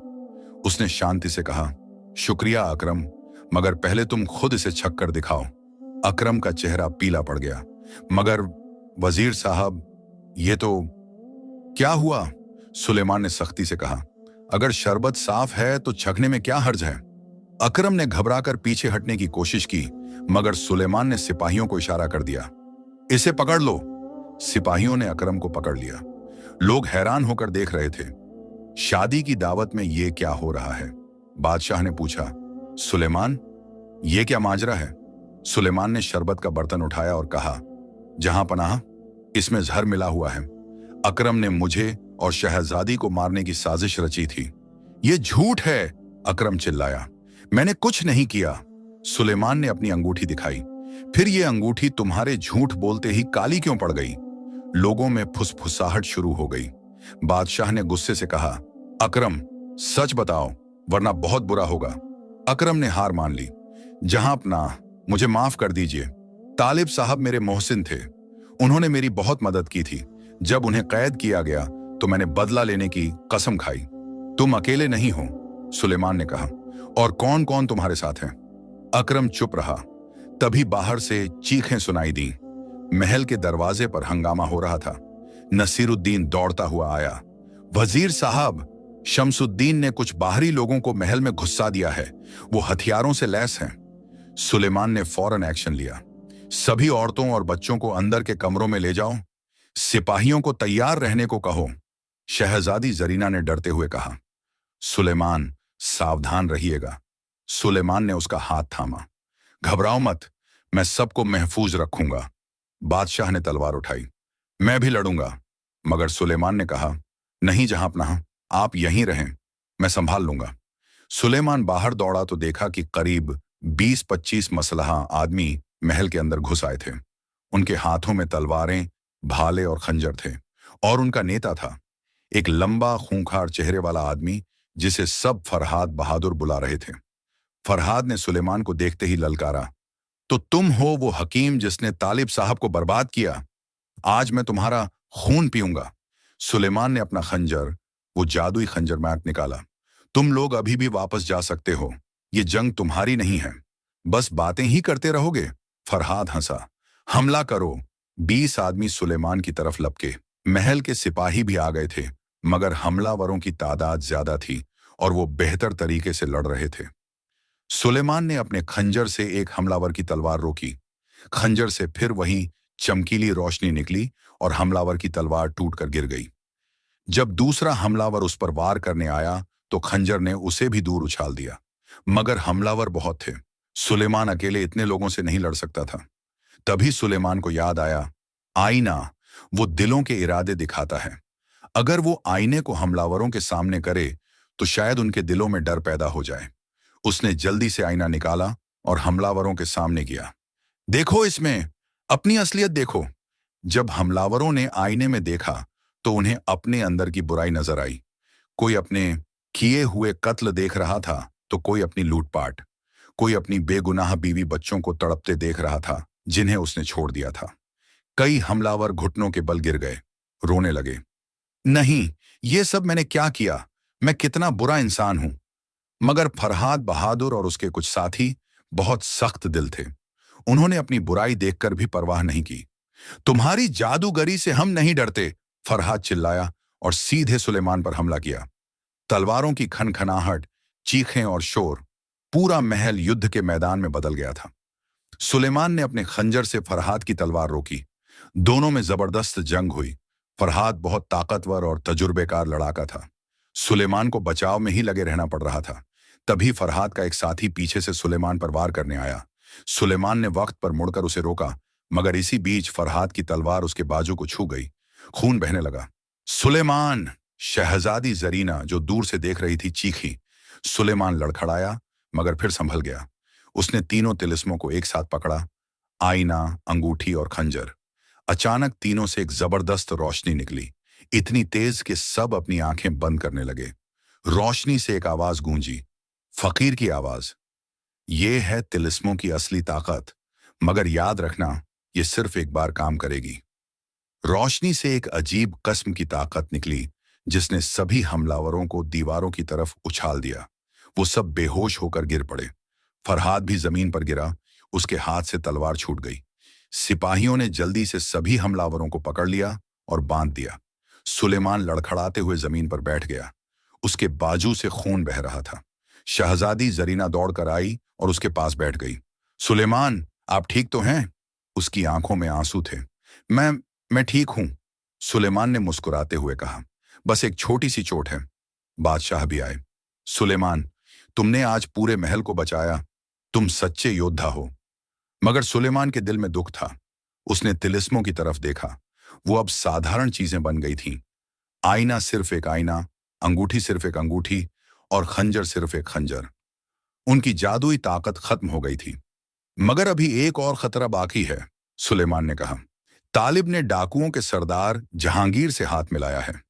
उसने शांति से कहा, शुक्रिया अकरम, मगर पहले तुम खुद इसे छक कर दिखाओ। अकरम का चेहरा पीला पड़ गया। मगर वजीर साहब, ये तो क्या हुआ? सुलेमान ने सख्ती से कहा, अगर शरबत साफ है तो छकने में क्या हर्ज है? अकरम ने घबराकर पीछे हटने की कोशिश की, मगर सुलेमान ने सिपाहियों को इशारा कर दिया, इसे पकड़ लो। सिपाहियों ने अकरम को पकड़ लिया। लोग हैरान होकर देख रहे थे। शादी की दावत में ये क्या हो रहा है? बादशाह ने पूछा, सुलेमान, ये क्या माजरा है? सुलेमान ने शरबत का बर्तन उठाया और कहा, जहां पनाह, इसमें जहर मिला हुआ है। अकरम ने मुझे और शहजादी को मारने की साजिश रची थी। ये झूठ है, अकरम चिल्लाया। मैंने कुछ नहीं किया। सुलेमान ने अपनी अंगूठी दिखाई। फिर ये अंगूठी तुम्हारे झूठ बोलते ही काली क्यों पड़ गई? लोगों में फुसफुसाहट शुरू हो गई। बादशाह ने गुस्से से कहा, अकरम, सच बताओ, वरना बहुत बुरा होगा। अकरम ने हार मान ली। जहां अपना, मुझे माफ कर दीजिए। तालिब साहब मेरे मोहसिन थे। उन्होंने मेरी बहुत मदद की थी। जब उन्हें कैद किया गया तो मैंने बदला लेने की कसम खाई। तुम अकेले नहीं हो, सुलेमान ने कहा। और कौन कौन तुम्हारे साथ हैं? अकरम चुप रहा। तभी बाहर से चीखें सुनाई दी। महल के दरवाजे पर हंगामा हो रहा था। नसीरुद्दीन दौड़ता हुआ आया। वजीर साहब, शमसुद्दीन ने कुछ बाहरी लोगों को महल में घुसा दिया है। वो हथियारों से लैस हैं। सुलेमान ने फौरन एक्शन लिया। सभी औरतों और बच्चों को अंदर के कमरों में ले जाओ। सिपाहियों को तैयार रहने को कहो। शहजादी जरीना ने डरते हुए कहा। सुलेमान, सावधान रहिएगा। सुलेमान ने उसका हाथ थामा। घबराओ मत, मैं सबको महफूज रखूंगा। बादशाह ने तलवार उठाई। मैं भी लड़ूंगा। मगर सुलेमान ने कहा, नहीं जहांपनाह, आप यहीं रहें, मैं संभाल लूंगा। सुलेमान बाहर दौड़ा तो देखा कि करीब 20-25 मसलहा आदमी महल के अंदर घुस आए थे। उनके हाथों में तलवारें, भाले और खंजर थे। और उनका नेता था एक लंबा खूंखार चेहरे वाला आदमी, जिसे सब फरहाद बहादुर बुला रहे थे। फरहाद ने सुलेमान को देखते ही ललकारा, तो तुम हो वो हकीम जिसने तालिब साहब को बर्बाद किया? आज मैं तुम्हारा खून पीऊंगा। सुलेमान ने अपना खंजर, वो जादुई खंजर मैक निकाला। तुम लोग अभी भी वापस जा सकते हो, ये जंग तुम्हारी नहीं है। बस बातें ही करते रहोगे? फरहाद हंसा। हमला करो। 20 आदमी सुलेमान की तरफ लपके। महल के सिपाही भी आ गए थे, मगर हमलावरों की तादाद ज्यादा थी और वो बेहतर तरीके से लड़ रहे थे। सुलेमान ने अपने खंजर से एक हमलावर की तलवार रोकी। खंजर से फिर वहीं चमकीली रोशनी निकली और हमलावर की तलवार टूटकर गिर गई। जब दूसरा हमलावर उस पर वार करने आया तो खंजर ने उसे भी दूर उछाल दिया। मगर हमलावर बहुत थे। सुलेमान अकेले इतने लोगों से नहीं लड़ सकता था। तभी सुलेमान को याद आया, आईना, वो दिलों के इरादे दिखाता है। अगर वो आईने को हमलावरों के सामने करे तो शायद उनके दिलों में डर पैदा हो जाए। उसने जल्दी से आईना निकाला और हमलावरों के सामने किया। देखो इसमें, अपनी असलियत देखो। जब हमलावरों ने आईने में देखा तो उन्हें अपने अंदर की बुराई नजर आई। कोई अपने किए हुए कत्ल देख रहा था तो कोई अपनी लूटपाट। कोई अपनी बेगुनाह बीवी बच्चों को तड़पते देख रहा था जिन्हें उसने छोड़ दिया था। कई हमलावर घुटनों के बल गिर गए, रोने लगे। नहीं, ये सब मैंने क्या किया? मैं कितना बुरा इंसान हूं। मगर फरहाद बहादुर और उसके कुछ साथी बहुत सख्त दिल थे। उन्होंने अपनी बुराई देखकर भी परवाह नहीं की। तुम्हारी जादूगरी से हम नहीं डरते, फरहाद चिल्लाया और सीधे सुलेमान पर हमला किया। तलवारों की खनखनाहट, चीखें और शोर, पूरा महल युद्ध के मैदान में बदल गया था। सुलेमान ने अपने खंजर से फरहाद की तलवार रोकी। दोनों में जबरदस्त जंग हुई। फरहाद बहुत ताकतवर और तजुर्बेकार लड़ाका था। सुलेमान को बचाव में ही लगे रहना पड़ रहा था। तभी फरहाद का एक साथी पीछे से सुलेमान पर वार करने आया। सुलेमान ने वक्त पर मुड़कर उसे रोका, मगर इसी बीच फरहाद की तलवार उसके बाजू को छू गई। खून बहने लगा। सुलेमान! शहजादी जरीना, जो दूर से देख रही थी, चीखी। सुलेमान लड़खड़ाया, मगर फिर संभल गया। उसने तीनों तिलिस्मों को एक साथ पकड़ा, आईना, अंगूठी और खंजर। अचानक तीनों से एक जबरदस्त रोशनी निकली, इतनी तेज कि सब अपनी आंखें बंद करने लगे। रोशनी से एक आवाज गूंजी, फकीर की आवाज। ये है तिलिस्मों की असली ताकत, मगर याद रखना, ये सिर्फ एक बार काम करेगी। रोशनी से एक अजीब किस्म की ताकत निकली जिसने सभी हमलावरों को दीवारों की तरफ उछाल दिया। वो सब बेहोश होकर गिर पड़े। फरहाद भी जमीन पर गिरा, उसके हाथ से तलवार छूट गई। सिपाहियों ने जल्दी से सभी हमलावरों को पकड़ लिया और बांध दिया। सुलेमान लड़खड़ाते हुए जमीन पर बैठ गया। उसके बाजू से खून बह रहा था। शहजादी जरीना दौड़कर आई और उसके पास बैठ गई। सुलेमान, आप ठीक तो हैं? उसकी आंखों में आंसू थे। मैं ठीक हूं, सुलेमान ने मुस्कुराते हुए कहा। बस एक छोटी सी चोट है। बादशाह भी आए। सुलेमान, तुमने आज पूरे महल को बचाया। तुम सच्चे योद्धा हो। मगर सुलेमान के दिल में दुख था। उसने तिलिस्मों की तरफ देखा। वो अब साधारण चीजें बन गई थीं। आईना सिर्फ एक आईना, अंगूठी सिर्फ एक अंगूठी और खंजर सिर्फ एक खंजर। उनकी जादुई ताकत खत्म हो गई थी। मगर अभी एक और खतरा बाकी है, सुलेमान ने कहा। तालिब ने डाकुओं के सरदार जहांगीर से हाथ मिलाया है।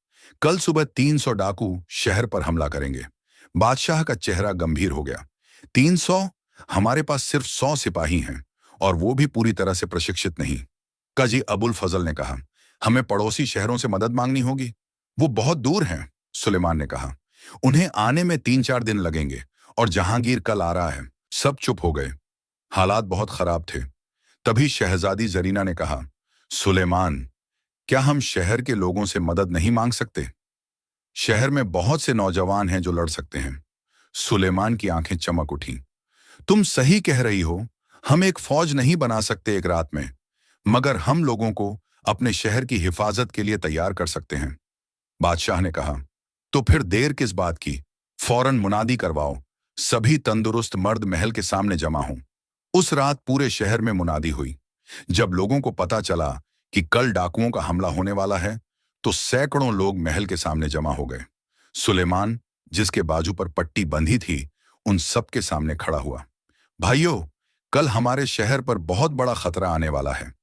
कल सुबह 300 डाकू शहर पर हमला करेंगे। बादशाह का चेहरा गंभीर हो गया। 300? हमारे पास सिर्फ 100 सिपाही हैं, और वो भी पूरी तरह से प्रशिक्षित नहीं। काजी अबुल फजल ने कहा। हमें पड़ोसी शहरों से मदद मांगनी होगी। वो बहुत दूर हैं, सुलेमान ने कहा। उन्हें आने में 3-4 दिन लगेंगे, और जहांगीर कल आ रहा है। सब चुप हो गए। हालात बहुत खराब थे। तभी शहजादी जरीना ने कहा, सुलेमान, क्या हम शहर के लोगों से मदद नहीं मांग सकते? शहर में बहुत से नौजवान हैं जो लड़ सकते हैं। सुलेमान की आंखें चमक उठी। तुम सही कह रही हो। हम एक फौज नहीं बना सकते एक रात में, मगर हम लोगों को अपने शहर की हिफाजत के लिए तैयार कर सकते हैं। बादशाह ने कहा, तो फिर देर किस बात की? फौरन मुनादी करवाओ, सभी तंदुरुस्त मर्द महल के सामने जमा हों। उस रात पूरे शहर में मुनादी हुई। जब लोगों को पता चला कि कल डाकुओं का हमला होने वाला है, तो सैकड़ों लोग महल के सामने जमा हो गए। सुलेमान, जिसके बाजू पर पट्टी बंधी थी, उन सबके सामने खड़ा हुआ। भाइयों, कल हमारे शहर पर बहुत बड़ा खतरा आने वाला है।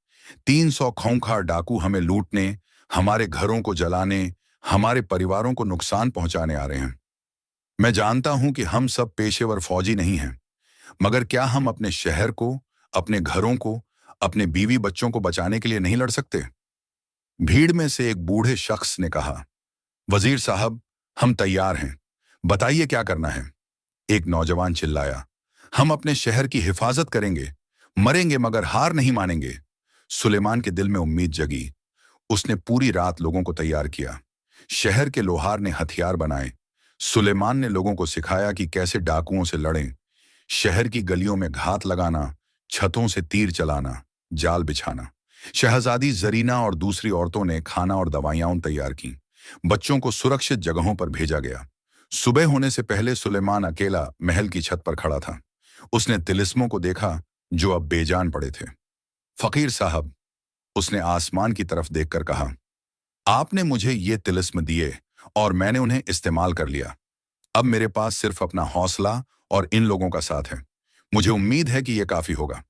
300 खूंखार डाकू हमें लूटने, हमारे घरों को जलाने, हमारे परिवारों को नुकसान पहुंचाने आ रहे हैं। मैं जानता हूं कि हम सब पेशेवर फौजी नहीं हैं, मगर क्या हम अपने शहर को, अपने घरों को, अपने बीवी बच्चों को बचाने के लिए नहीं लड़ सकते? भीड़ में से एक बूढ़े शख्स ने कहा, वजीर साहब, हम तैयार हैं, बताइए क्या करना है। एक नौजवान चिल्लाया, हम अपने शहर की हिफाजत करेंगे, मरेंगे मगर हार नहीं मानेंगे। सुलेमान के दिल में उम्मीद जगी। उसने पूरी रात लोगों को तैयार किया। शहर के लोहार ने हथियार बनाए। सुलेमान ने लोगों को सिखाया कि कैसे डाकुओं से लड़ें। शहर की गलियों में घात लगाना, छतों से तीर चलाना, जाल बिछाना। शहजादी जरीना और दूसरी औरतों ने खाना और दवाइयां तैयार की। बच्चों को सुरक्षित जगहों पर भेजा गया। सुबह होने से पहले सुलेमान अकेला महल की छत पर खड़ा था। उसने तिलिस्मों को देखा जो अब बेजान पड़े थे। फकीर साहब, उसने आसमान की तरफ देखकर कहा, आपने मुझे ये तिलिस्म दिए और मैंने उन्हें इस्तेमाल कर लिया। अब मेरे पास सिर्फ अपना हौसला और इन लोगों का साथ है। मुझे उम्मीद है कि यह काफी होगा।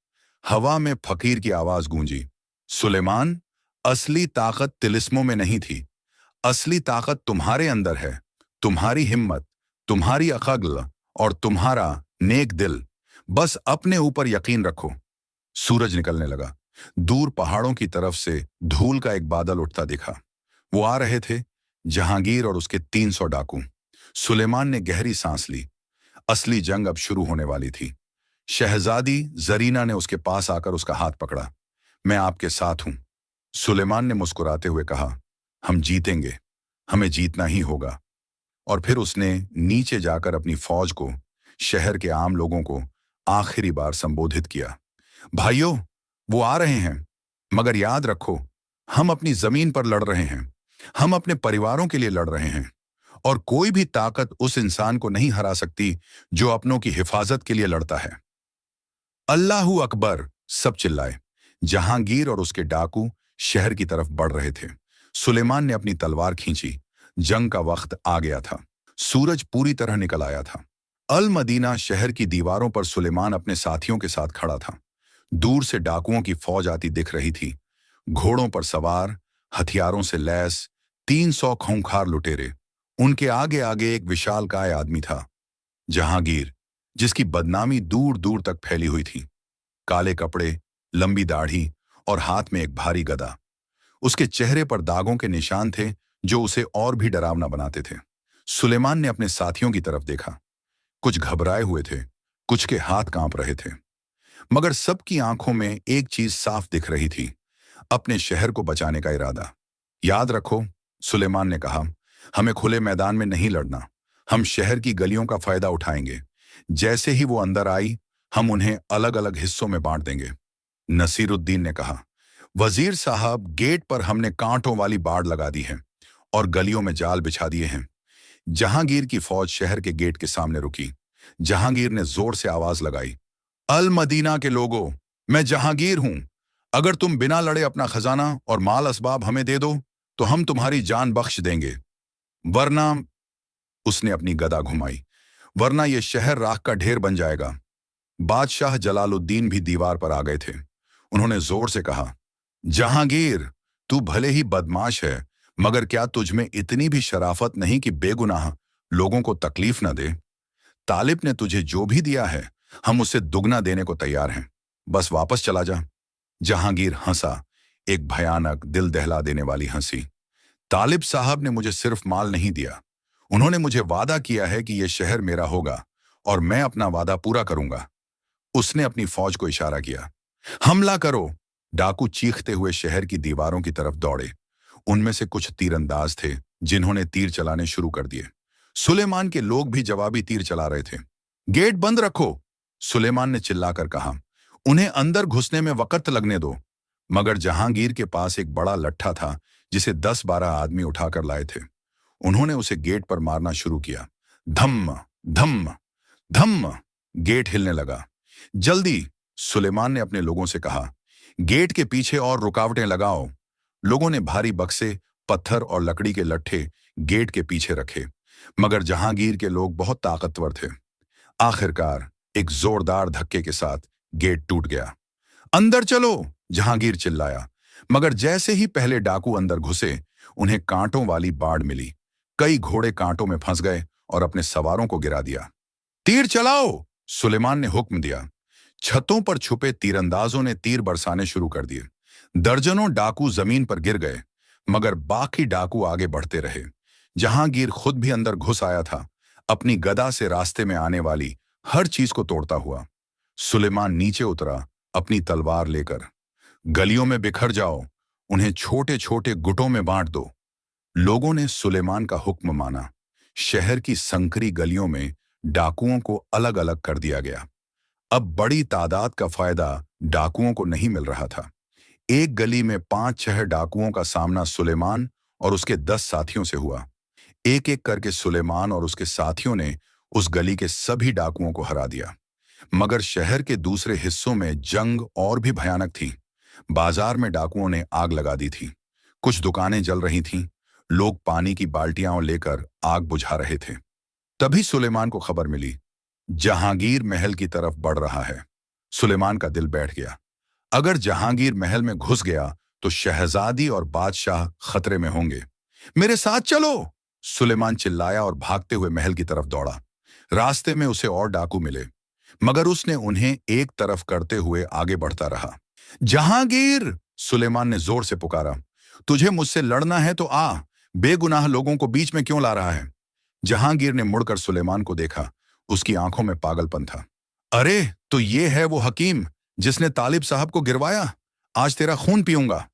हवा में फकीर की आवाज गूंजी, सुलेमान, असली ताकत तिलिस्मों में नहीं थी। असली ताकत तुम्हारे अंदर है। तुम्हारी हिम्मत, तुम्हारी अक्ल और तुम्हारा नेक दिल। बस अपने ऊपर यकीन रखो। सूरज निकलने लगा। दूर पहाड़ों की तरफ से धूल का एक बादल उठता दिखा। वो आ रहे थे, जहांगीर और उसके 300 डाकू। सुलेमान ने गहरी सांस ली। असली जंग अब शुरू होने वाली थी। शहजादी जरीना ने उसके पास आकर उसका हाथ पकड़ा। मैं आपके साथ हूं। सुलेमान ने मुस्कुराते हुए कहा, हम जीतेंगे, हमें जीतना ही होगा। और फिर उसने नीचे जाकर अपनी फौज को, शहर के आम लोगों को आखिरी बार संबोधित किया। भाइयों, वो आ रहे हैं, मगर याद रखो, हम अपनी जमीन पर लड़ रहे हैं। हम अपने परिवारों के लिए लड़ रहे हैं। और कोई भी ताकत उस इंसान को नहीं हरा सकती जो अपनों की हिफाजत के लिए लड़ता है। अल्लाहू अकबर, सब चिल्लाए। जहांगीर और उसके डाकू शहर की तरफ बढ़ रहे थे। सुलेमान ने अपनी तलवार खींची। जंग का वक्त आ गया था। सूरज पूरी तरह निकल आया था। अल मदीना शहर की दीवारों पर सुलेमान अपने साथियों के साथ खड़ा था। दूर से डाकुओं की फौज आती दिख रही थी। घोड़ों पर सवार, हथियारों से लैस 300 खूंखार लुटेरे। उनके आगे आगे एक विशालकाय आदमी था, जहांगीर, जिसकी बदनामी दूर दूर तक फैली हुई थी। काले कपड़े, लंबी दाढ़ी और हाथ में एक भारी गदा। उसके चेहरे पर दागों के निशान थे जो उसे और भी डरावना बनाते थे। सुलेमान ने अपने साथियों की तरफ देखा। कुछ घबराए हुए थे, कुछ के हाथ कांप रहे थे, मगर सबकी आंखों में एक चीज साफ दिख रही थी, अपने शहर को बचाने का इरादा। याद रखो, सुलेमान ने कहा, हमें खुले मैदान में नहीं लड़ना। हम शहर की गलियों का फायदा उठाएंगे। जैसे ही वो अंदर आई, हम उन्हें अलग अलग हिस्सों में बांट देंगे। नसीरुद्दीन ने कहा, वजीर साहब, गेट पर हमने कांटों वाली बाड़ लगा दी है और गलियों में जाल बिछा दिए हैं। जहांगीर की फौज शहर के गेट के सामने रुकी। जहांगीर ने जोर से आवाज लगाई, अल मदीना के लोगों, मैं जहांगीर हूं। अगर तुम बिना लड़े अपना खजाना और माल असबाब हमें दे दो, तो हम तुम्हारी जान बख्श देंगे। वरना, उसने अपनी गदा घुमाई, वरना यह शहर राख का ढेर बन जाएगा। बादशाह जलालुद्दीन भी दीवार पर आ गए थे। उन्होंने जोर से कहा, जहांगीर, तू भले ही बदमाश है, मगर क्या तुझमें इतनी भी शराफत नहीं कि बेगुनाह लोगों को तकलीफ न दे? तालिब ने तुझे जो भी दिया है, हम उसे दुगना देने को तैयार हैं। बस वापस चला जा। जहांगीर हंसा, एक भयानक, दिल दहला देने वाली हंसी। तालिब साहब ने मुझे सिर्फ माल नहीं दिया, उन्होंने मुझे वादा किया है कि यह शहर मेरा होगा और मैं अपना वादा पूरा करूंगा। उसने अपनी फौज को इशारा किया, हमला करो। डाकू चीखते हुए शहर की दीवारों की तरफ दौड़े। उनमें से कुछ तीरंदाज थे जिन्होंने तीर चलाने शुरू कर दिए। सुलेमान के लोग भी जवाबी तीर चला रहे थे। गेट बंद रखो, सुलेमान ने चिल्लाकर कहा। उन्हें अंदर घुसने में वक्त लगने दो। मगर जहांगीर के पास एक बड़ा लट्ठा था जिसे 10-12 आदमी उठाकर लाए थे। उन्होंने उसे गेट पर मारना शुरू किया। धम्म धम्म धम्म। गेट हिलने लगा। जल्दी, सुलेमान ने अपने लोगों से कहा, गेट के पीछे और रुकावटें लगाओ। लोगों ने भारी बक्से, पत्थर और लकड़ी के लट्ठे गेट के पीछे रखे, मगर जहांगीर के लोग बहुत ताकतवर थे। आखिरकार एक जोरदार धक्के के साथ गेट टूट गया। अंदर चलो, जहांगीर चिल्लाया। मगर जैसे ही पहले डाकू अंदर घुसे, उन्हें कांटों वाली बाढ़ मिली। कई घोड़े कांटों में फंस गए और अपने सवारों को गिरा दिया। तीर चलाओ, सुलेमान ने हुक्म दिया। छतों पर छुपे तीरंदाजों ने तीर बरसाने शुरू कर दिए। दर्जनों डाकू जमीन पर गिर गए, मगर बाकी डाकू आगे बढ़ते रहे। जहांगीर खुद भी अंदर घुस आया था, अपनी गदा से रास्ते में आने वाली हर चीज को तोड़ता हुआ। सुलेमान नीचे उतरा, अपनी तलवार लेकर। गलियों में बिखर जाओ, उन्हें छोटे छोटे गुटों में बांट दो। लोगों ने सुलेमान का हुक्म माना। शहर की संकरी गलियों में डाकुओं को अलग अलग कर दिया गया। अब बड़ी तादाद का फायदा डाकुओं को नहीं मिल रहा था। एक गली में 5-6 डाकुओं का सामना सुलेमान और उसके 10 साथियों से हुआ। एक एक करके सुलेमान और उसके साथियों ने उस गली के सभी डाकुओं को हरा दिया। मगर शहर के दूसरे हिस्सों में जंग और भी भयानक थी। बाजार में डाकुओं ने आग लगा दी थी। कुछ दुकानें जल रही थीं। लोग पानी की बाल्टियां लेकर आग बुझा रहे थे। तभी सुलेमान को खबर मिली, जहांगीर महल की तरफ बढ़ रहा है। सुलेमान का दिल बैठ गया। अगर जहांगीर महल में घुस गया तो शहजादी और बादशाह खतरे में होंगे। मेरे साथ चलो, सुलेमान चिल्लाया और भागते हुए महल की तरफ दौड़ा। रास्ते में उसे और डाकू मिले, मगर उसने उन्हें एक तरफ करते हुए आगे बढ़ता रहा। जहांगीर, सुलेमान ने जोर से पुकारा, तुझे मुझसे लड़ना है तो आ, बेगुनाह लोगों को बीच में क्यों ला रहा है? जहांगीर ने मुड़कर सुलेमान को देखा। उसकी आंखों में पागलपन था। अरे, तो ये है वो हकीम जिसने तालिब साहब को गिरवाया? आज तेरा खून पीऊंगा।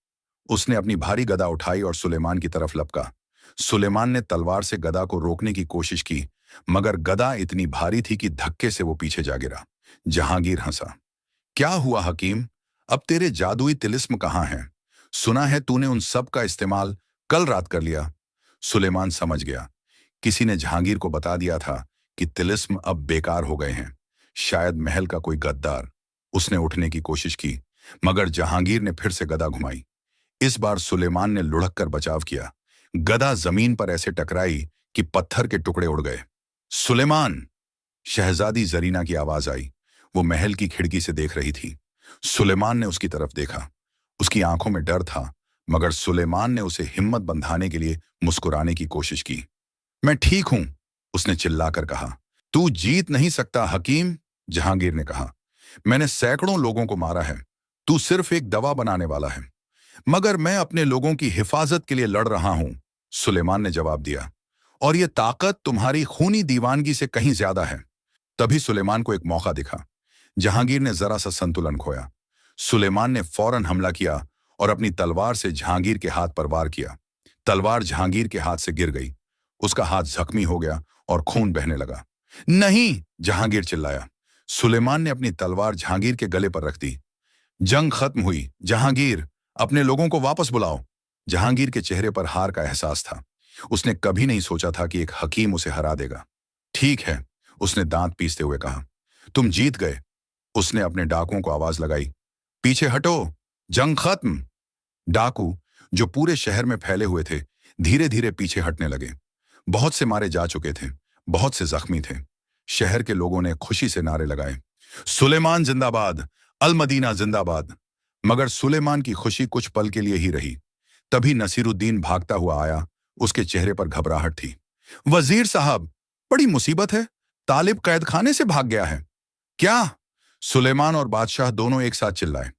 उसने अपनी भारी गदा उठाई और सुलेमान की तरफ लपका। सुलेमान ने तलवार से गदा को रोकने की कोशिश की, मगर गदा इतनी भारी थी कि धक्के से वो पीछे जा गिरा। जहांगीर हंसा। क्या हुआ हकीम? अब तेरे जादुई तिलिस्म कहाँ हैं? सुना है तूने उन सब का इस्तेमाल कल रात कर लिया। सुलेमान समझ गया, किसी ने जहांगीर को बता दिया था कि तिलिस्म अब बेकार हो गए हैं। शायद महल का कोई गद्दार। उसने उठने की कोशिश की, मगर जहांगीर ने फिर से गदा घुमाई। इस बार सुलेमान ने लुढ़क कर बचाव किया। गदा जमीन पर ऐसे टकराई कि पत्थर के टुकड़े उड़ गए। सुलेमान! शहजादी जरीना की आवाज आई। वो महल की खिड़की से देख रही थी। सुलेमान ने उसकी तरफ देखा। उसकी आंखों में डर था, मगर सुलेमान ने उसे हिम्मत बंधाने के लिए मुस्कुराने की कोशिश की। मैं ठीक हूं, उसने चिल्लाकर कहा। तू जीत नहीं सकता हकीम, जहांगीर ने कहा। मैंने सैकड़ों लोगों को मारा है। तू सिर्फ एक दवा बनाने वाला है। मगर मैं अपने लोगों की हिफाजत के लिए लड़ रहा हूं, सुलेमान ने जवाब दिया। और यह ताकत तुम्हारी खूनी दीवानगी से कहीं ज्यादा है। तभी सुलेमान को एक मौका दिखा। जहांगीर ने जरा सा संतुलन खोया। सुलेमान ने फौरन हमला किया और अपनी तलवार से जहांगीर के हाथ पर वार किया। तलवार जहांगीर के हाथ से गिर गई। उसका हाथ जख्मी हो गया और खून बहने लगा। नहीं, जहांगीर चिल्लाया। सुलेमान ने अपनी तलवार जहांगीर के गले पर रख दी। जंग खत्म हुई। जहांगीर, अपने लोगों को वापस बुलाओ। जहांगीर के चेहरे पर हार का एहसास था। उसने कभी नहीं सोचा था कि एक हकीम उसे हरा देगा। ठीक है, उसने दांत पीसते हुए कहा। तुम जीत गए। उसने अपने डाकुओं को आवाज लगाई, पीछे हटो, जंग खत्म। डाकू, जो पूरे शहर में फैले हुए थे, धीरे धीरे पीछे हटने लगे। बहुत से मारे जा चुके थे, बहुत से जख्मी थे। शहर के लोगों ने खुशी से नारे लगाए, सुलेमान जिंदाबाद, अल मदीना जिंदाबाद। मगर सुलेमान की खुशी कुछ पल के लिए ही रही। तभी नसीरुद्दीन भागता हुआ आया। उसके चेहरे पर घबराहट थी। वजीर साहब, बड़ी मुसीबत है। तालिब कैद खाने से भाग गया है। क्या? सुलेमान और बादशाह दोनों एक साथ चिल्लाए।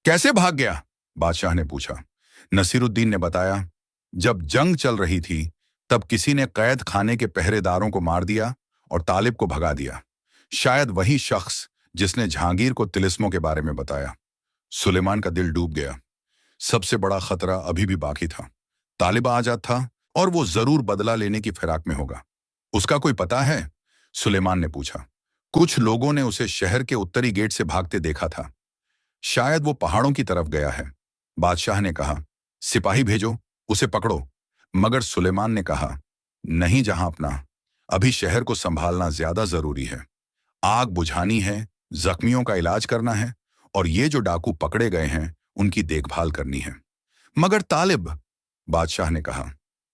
कैसे भाग गया? बादशाह ने पूछा। नसीरुद्दीन ने बताया, जब जंग चल रही थी तब किसी ने कैद खाने के पहरेदारों को मार दिया और तालिब को भगा दिया। शायद वही शख्स जिसने जहांगीर को तिलिस्मों के बारे में बताया। सुलेमान का दिल डूब गया। सबसे बड़ा खतरा अभी भी बाकी था। तालिब आजाद था और वो जरूर बदला लेने की फिराक में होगा। उसका कोई पता है? सुलेमान ने पूछा। कुछ लोगों ने उसे शहर के उत्तरी गेट से भागते देखा था। शायद वो पहाड़ों की तरफ गया है। बादशाह ने कहा, सिपाही भेजो, उसे पकड़ो। मगर सुलेमान ने कहा, नहीं जहां अपना, अभी शहर को संभालना ज्यादा जरूरी है। आग बुझानी है, जख्मियों का इलाज करना है, और ये जो डाकू पकड़े गए हैं उनकी देखभाल करनी है। मगर तालिब, बादशाह ने कहा।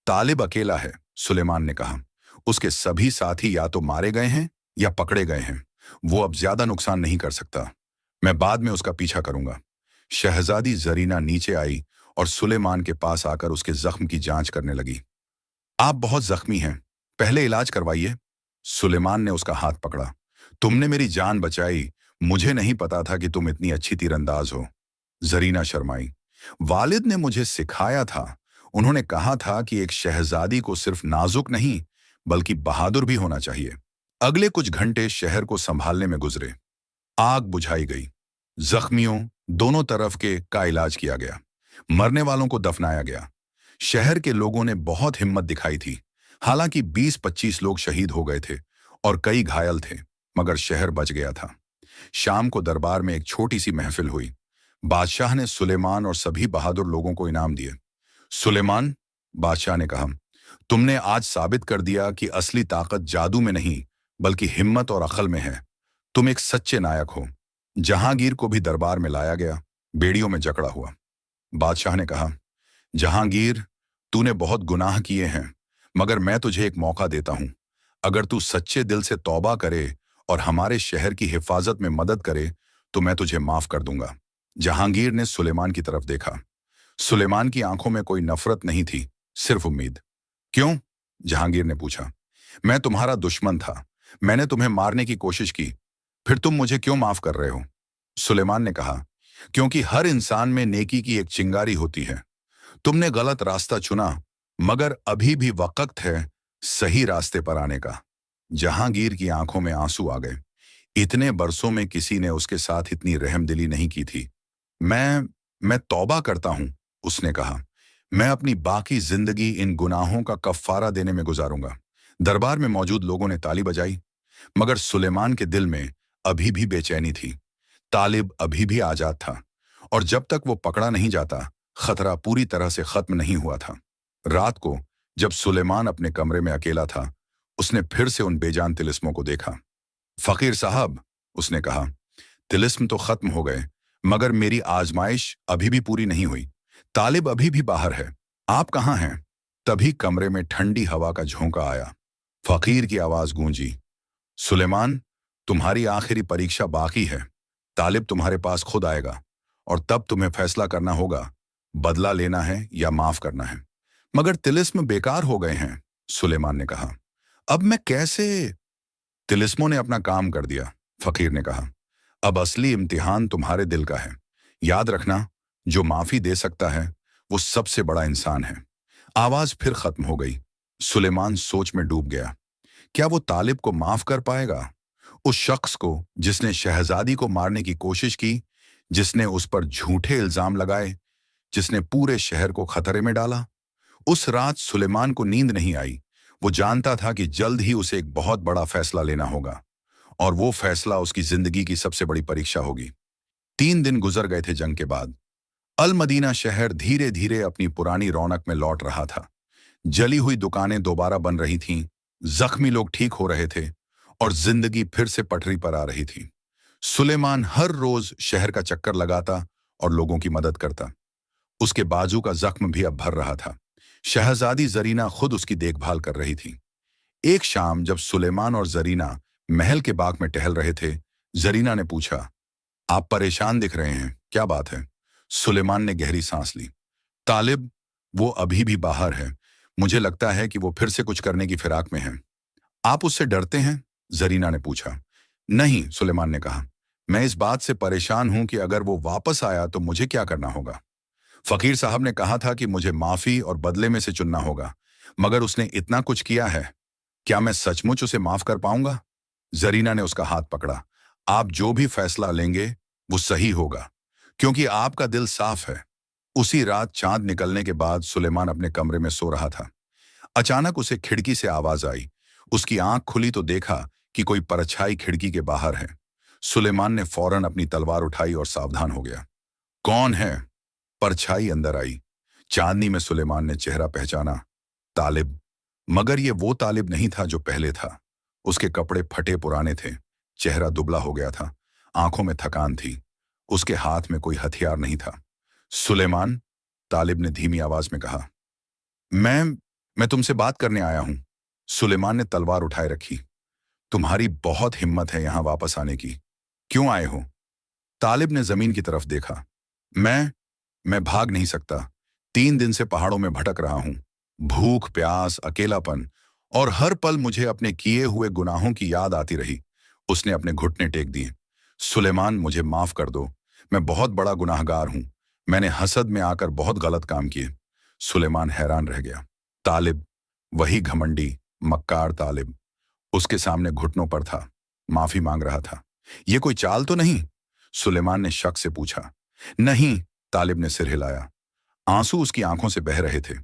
तालिब अकेला है, सुलेमान ने कहा। उसके सभी साथी या तो मारे गए हैं या पकड़े गए हैं। वो अब ज्यादा नुकसान नहीं कर सकता। मैं बाद में उसका पीछा करूंगा। शहजादी जरीना नीचे आई और सुलेमान के पास आकर उसके जख्म की जांच करने लगी। आप बहुत जख्मी हैं, पहले इलाज करवाइए। सुलेमान ने उसका हाथ पकड़ा। तुमने मेरी जान बचाई, मुझे नहीं पता था कि तुम इतनी अच्छी तीरंदाज हो। जरीना शर्माई। वालिद ने मुझे सिखाया था। उन्होंने कहा था कि एक शहजादी को सिर्फ नाजुक नहीं बल्कि बहादुर भी होना चाहिए। अगले कुछ घंटे शहर को संभालने में गुजरे। आग बुझाई गई, जख्मियों दोनों तरफ के का इलाज किया गया, मरने वालों को दफनाया गया। शहर के लोगों ने बहुत हिम्मत दिखाई थी। हालांकि 20-25 लोग शहीद हो गए थे और कई घायल थे, मगर शहर बच गया था। शाम को दरबार में एक छोटी सी महफिल हुई। बादशाह ने सुलेमान और सभी बहादुर लोगों को इनाम दिए। सुलेमान, बादशाह ने कहा, तुमने आज साबित कर दिया कि असली ताकत जादू में नहीं बल्कि हिम्मत और अक्ल में है। तुम एक सच्चे नायक हो। जहांगीर को भी दरबार में लाया गया, बेड़ियों में जकड़ा हुआ। बादशाह ने कहा, जहांगीर, तूने बहुत गुनाह किए हैं, मगर मैं तुझे एक मौका देता हूं। अगर तू सच्चे दिल से तौबा करे और हमारे शहर की हिफाजत में मदद करे तो मैं तुझे माफ कर दूंगा। जहांगीर ने सुलेमान की तरफ देखा। सुलेमान की आंखों में कोई नफरत नहीं थी, सिर्फ उम्मीद। क्यों? जहांगीर ने पूछा। मैं तुम्हारा दुश्मन था, मैंने तुम्हें मारने की कोशिश की, फिर तुम मुझे क्यों माफ कर रहे हो? सुलेमान ने कहा, क्योंकि हर इंसान में नेकी की एक चिंगारी होती है। तुमने गलत रास्ता चुना, मगर अभी भी वक्त है सही रास्ते पर आने का। जहांगीर की आंखों में आंसू आ गए। इतने बरसों में किसी ने उसके साथ इतनी रहमदिली नहीं की थी। मैं तौबा करता हूं, उसने कहा। मैं अपनी बाकी जिंदगी इन गुनाहों का कफ्फारा देने में गुजारूंगा। दरबार में मौजूद लोगों ने ताली बजाई, मगर सुलेमान के दिल में अभी भी बेचैनी थी। तालिब अभी भी आजाद था, और जब तक वो पकड़ा नहीं जाता, खतरा पूरी तरह से खत्म नहीं हुआ था। रात को जब सुलेमान अपने कमरे में अकेला था, उसने फिर से उन बेजान तिलिस्मों को देखा। फकीर साहब, उसने कहा, तिलिस्म तो खत्म हो गए, मगर मेरी आजमाइश अभी भी पूरी नहीं हुई। तालिब अभी भी बाहर है, आप कहाँ हैं? तभी कमरे में ठंडी हवा का झोंका आया। फकीर की आवाज गूंजी, सुलेमान, तुम्हारी आखिरी परीक्षा बाकी है। तालिब तुम्हारे पास खुद आएगा और तब तुम्हें फैसला करना होगा, बदला लेना है या माफ करना है। मगर तिलिस्म बेकार हो गए हैं, सुलेमान ने कहा। अब मैं कैसे? तिलिस्मों ने अपना काम कर दिया, फकीर ने कहा। अब असली इम्तिहान तुम्हारे दिल का है। याद रखना, जो माफी दे सकता है वो सबसे बड़ा इंसान है। आवाज फिर खत्म हो गई। सुलेमान सोच में डूब गया। क्या वो तालिब को माफ कर पाएगा? उस शख्स को जिसने शहजादी को मारने की कोशिश की, जिसने उस पर झूठे इल्जाम लगाए, जिसने पूरे शहर को खतरे में डाला। उस रात सुलेमान को नींद नहीं आई। वो जानता था कि जल्द ही उसे एक बहुत बड़ा फैसला लेना होगा, और वो फैसला उसकी जिंदगी की सबसे बड़ी परीक्षा होगी। 3 दिन गुजर गए थे जंग के बाद। अल मदीना शहर धीरे धीरे अपनी पुरानी रौनक में लौट रहा था। जली हुई दुकानें दोबारा बन रही थीं, जख्मी लोग ठीक हो रहे थे, और जिंदगी फिर से पटरी पर आ रही थी। सुलेमान हर रोज शहर का चक्कर लगाता और लोगों की मदद करता। उसके बाजू का जख्म भी अब भर रहा था। शहजादी जरीना खुद उसकी देखभाल कर रही थी। एक शाम जब सुलेमान और जरीना महल के बाग में टहल रहे थे, जरीना ने पूछा, आप परेशान दिख रहे हैं, क्या बात है? सुलेमान ने गहरी सांस ली। तालिब, वो अभी भी बाहर है। मुझे लगता है कि वो फिर से कुछ करने की फिराक में है। आप उससे डरते हैं? जरीना ने पूछा। नहीं, सुलेमान ने कहा। मैं इस बात से परेशान हूं कि अगर वो वापस आया तो मुझे क्या करना होगा। फकीर साहब ने कहा था कि मुझे माफी और बदले में से चुनना होगा, मगर उसने इतना कुछ किया है। क्या मैं सचमुच उसे माफ कर पाऊंगा? जरीना ने उसका हाथ पकड़ा। आप जो भी फैसला लेंगे वो सही होगा, क्योंकि आपका दिल साफ है। उसी रात चांद निकलने के बाद सुलेमान अपने कमरे में सो रहा था। अचानक उसे खिड़की से आवाज आई। उसकी आंख खुली तो देखा कि कोई परछाई खिड़की के बाहर है। सुलेमान ने फौरन अपनी तलवार उठाई और सावधान हो गया। कौन है? परछाई अंदर आई। चांदनी में सुलेमान ने चेहरा पहचाना। तालिब। मगर ये वो तालिब नहीं था जो पहले था। उसके कपड़े फटे पुराने थे, चेहरा दुबला हो गया था, आंखों में थकान थी, उसके हाथ में कोई हथियार नहीं था। सुलेमान, तालिब ने धीमी आवाज में कहा। मैं तुमसे बात करने आया हूं। सुलेमान ने तलवार उठाए रखी। तुम्हारी बहुत हिम्मत है यहां वापस आने की। क्यों आए हो? तालिब ने जमीन की तरफ देखा। मैं भाग नहीं सकता। 3 दिन से पहाड़ों में भटक रहा हूं। भूख, प्यास, अकेलापन और हर पल मुझे अपने किए हुए गुनाहों की याद आती रही। उसने अपने घुटने टेक दिए। सुलेमान, मुझे माफ कर दो। मैं बहुत बड़ा गुनाहगार हूं। मैंने हसद में आकर बहुत गलत काम किए। सुलेमान हैरान रह गया। तालिब, वही घमंडी, मक्कार तालिब, उसके सामने घुटनों पर था, माफी मांग रहा था। ये कोई चाल तो नहीं? सुलेमान ने शक से पूछा। नहीं, तालिब ने सिर हिलाया। आंसू उसकी आंखों से बह रहे थे।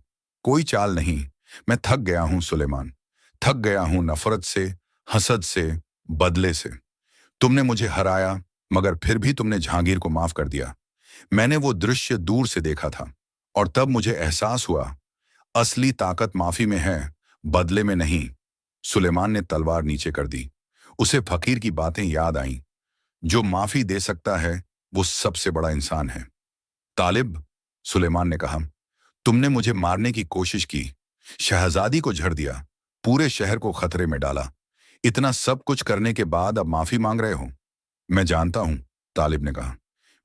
कोई चाल नहीं। मैं थक गया हूं सुलेमान। थक गया हूं नफरत से, हसद से, बदले से। तुमने मुझे हराया, मगर फिर भी तुमने जहांगीर को माफ कर दिया। मैंने वो दृश्य दूर से देखा था और तब मुझे एहसास हुआ, असली ताकत माफी में है, बदले में नहीं। सुलेमान ने तलवार नीचे कर दी। उसे फकीर की बातें याद आईं। जो माफी दे सकता है वो सबसे बड़ा इंसान है। तालिब, सुलेमान ने कहा, तुमने मुझे मारने की कोशिश की, शहजादी को झड़ दिया, पूरे शहर को खतरे में डाला। इतना सब कुछ करने के बाद अब माफी मांग रहे हो? मैं जानता हूं, तालिब ने कहा।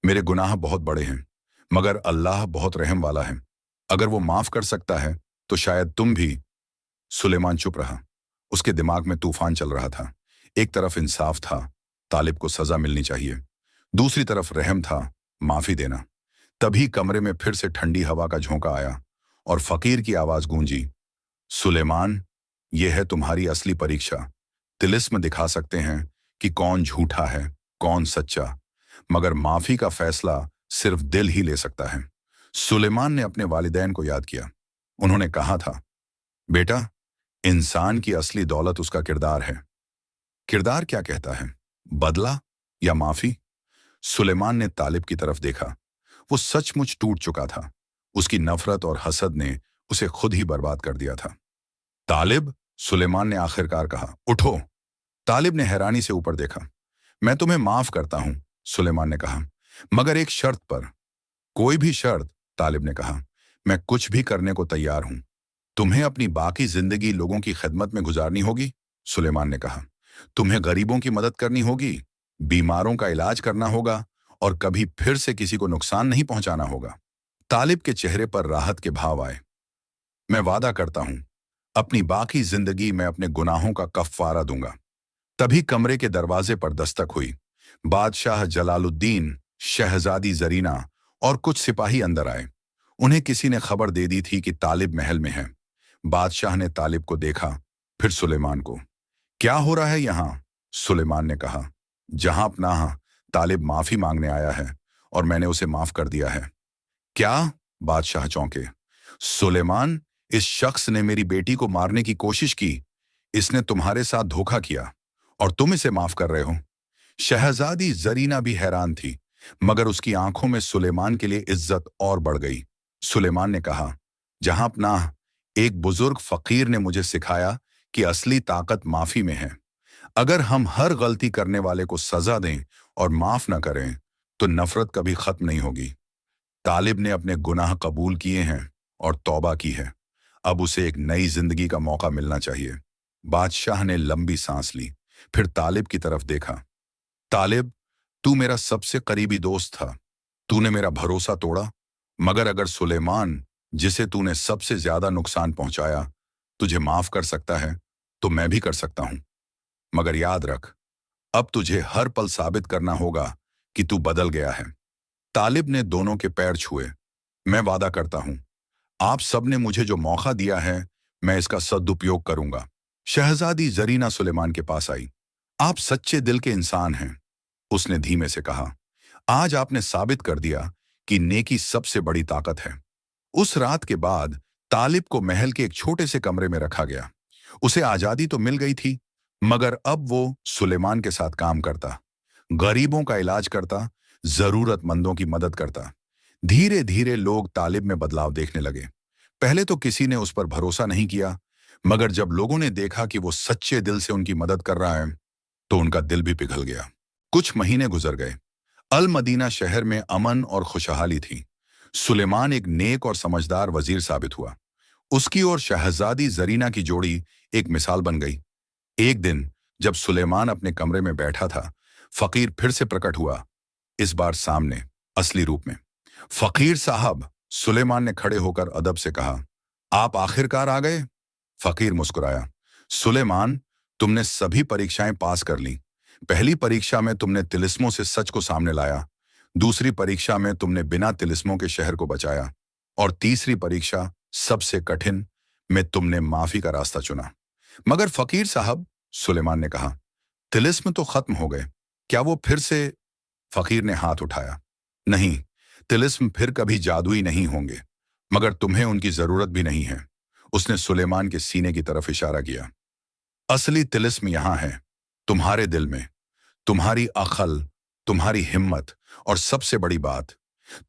मेरे गुनाह बहुत बड़े हैं, मगर अल्लाह बहुत रहम वाला है। अगर वो माफ कर सकता है तो शायद तुम भी। सुलेमान चुप रहा। उसके दिमाग में तूफान चल रहा था। एक तरफ इंसाफ था, तालिब को सजा मिलनी चाहिए। दूसरी तरफ रहम था, माफी देना। तभी कमरे में फिर से ठंडी हवा का झोंका आया और फकीर की आवाज गूंजी। सुलेमान, यह है तुम्हारी असली परीक्षा। तिलिस्म दिखा सकते हैं कि कौन झूठा है, कौन सच्चा, मगर माफी का फैसला सिर्फ दिल ही ले सकता है। सुलेमान ने अपने वालिदैन को याद किया। उन्होंने कहा था, बेटा, इंसान की असली दौलत उसका किरदार है। किरदार क्या कहता है, बदला या माफी? सुलेमान ने तालिब की तरफ देखा। वो सचमुच टूट चुका था। उसकी नफरत और हसद ने उसे खुद ही बर्बाद कर दिया था। तालिब, सुलेमान ने आखिरकार कहा, उठो। तालिब ने हैरानी से ऊपर देखा। मैं तुम्हें माफ करता हूं, सुलेमान ने कहा, मगर एक शर्त पर। कोई भी शर्त? तालिब ने कहा। मैं कुछ भी करने को तैयार हूं। तुम्हें अपनी बाकी जिंदगी लोगों की खिदमत में गुजारनी होगी, सुलेमान ने कहा। तुम्हें गरीबों की मदद करनी होगी, बीमारों का इलाज करना होगा और कभी फिर से किसी को नुकसान नहीं पहुंचाना होगा। तालिब के चेहरे पर राहत के भाव आए। मैं वादा करता हूं, अपनी बाकी जिंदगी में अपने गुनाहों का कफ्फारा दूंगा। तभी कमरे के दरवाजे पर दस्तक हुई। बादशाह जलालुद्दीन, शहजादी जरीना और कुछ सिपाही अंदर आए। उन्हें किसी ने खबर दे दी थी कि तालिब महल में है। बादशाह ने तालिब को देखा, फिर सुलेमान को। क्या हो रहा है यहां? सुलेमान ने कहा। जहां अपना तालिब माफी मांगने आया है और मैंने उसे माफ कर दिया है। क्या? बादशाह चौंके। सुलेमान, इस शख्स ने मेरी बेटी को मारने की कोशिश की। इसने तुम्हारे साथ धोखा किया और तुम इसे माफ कर रहे हो। शहजादी जरीना भी हैरान थी, मगर उसकी आंखों में सुलेमान के लिए इज्जत और बढ़ गई। सुलेमान ने कहा, जहां अपना एक बुजुर्ग फकीर ने मुझे सिखाया कि असली ताकत माफी में है। अगर हम हर गलती करने वाले को सजा दें और माफ न करें तो नफरत कभी खत्म नहीं होगी। तालिब ने अपने गुनाह कबूल किए हैं और तौबा की है। अब उसे एक नई जिंदगी का मौका मिलना चाहिए। बादशाह ने लंबी सांस ली, फिर तालिब की तरफ देखा। तालिब, तू मेरा सबसे करीबी दोस्त था। तूने मेरा भरोसा तोड़ा, मगर अगर सुलेमान, जिसे तूने सबसे ज्यादा नुकसान पहुंचाया, तुझे माफ कर सकता है तो मैं भी कर सकता हूं। मगर याद रख, अब तुझे हर पल साबित करना होगा कि तू बदल गया है। तालिब ने दोनों के पैर छुए। मैं वादा करता हूं, आप सबने मुझे जो मौका दिया है, मैं इसका सदुपयोग करूंगा। शहजादी जरीना सुलेमान के पास आई। आप सच्चे दिल के इंसान हैं, उसने धीमे से कहा। आज आपने साबित कर दिया कि नेकी सबसे बड़ी ताकत है। उस रात के बाद तालिब को महल के एक छोटे से कमरे में रखा गया। उसे आजादी तो मिल गई थी, मगर अब वो सुलेमान के साथ काम करता, गरीबों का इलाज करता, जरूरतमंदों की मदद करता। धीरे धीरे लोग तालिब में बदलाव देखने लगे। पहले तो किसी ने उस पर भरोसा नहीं किया, मगर जब लोगों ने देखा कि वो सच्चे दिल से उनकी मदद कर रहा है, तो उनका दिल भी पिघल गया। कुछ महीने गुजर गए। अल मदीना शहर में अमन और खुशहाली थी। सुलेमान एक नेक और समझदार वजीर साबित हुआ। उसकी और शहजादी जरीना की जोड़ी एक मिसाल बन गई। एक दिन जब सुलेमान अपने कमरे में बैठा था, फकीर फिर से प्रकट हुआ, इस बार सामने, असली रूप में। फकीर साहब, सुलेमान ने खड़े होकर अदब से कहा, आप आखिरकार आ गए। फकीर मुस्कुराया, सुलेमान, तुमने सभी परीक्षाएं पास कर ली। पहली परीक्षा में तुमने तिलिस्मों से सच को सामने लाया, दूसरी परीक्षा में तुमने बिना तिलिस्मों के शहर को बचाया, और तीसरी परीक्षा, सबसे कठिन, में तुमने माफी का रास्ता चुना। मगर फकीर साहब, सुलेमान ने कहा, तिलिस्म तो खत्म हो गए, क्या वो फिर से? फकीर ने हाथ उठाया, नहीं, तिलिस्म फिर कभी जादुई नहीं होंगे, मगर तुम्हें उनकी जरूरत भी नहीं है। उसने सुलेमान के सीने की तरफ इशारा किया। असली तिलिस्म यहां है, तुम्हारे दिल में, तुम्हारी अक्ल, तुम्हारी हिम्मत, और सबसे बड़ी बात,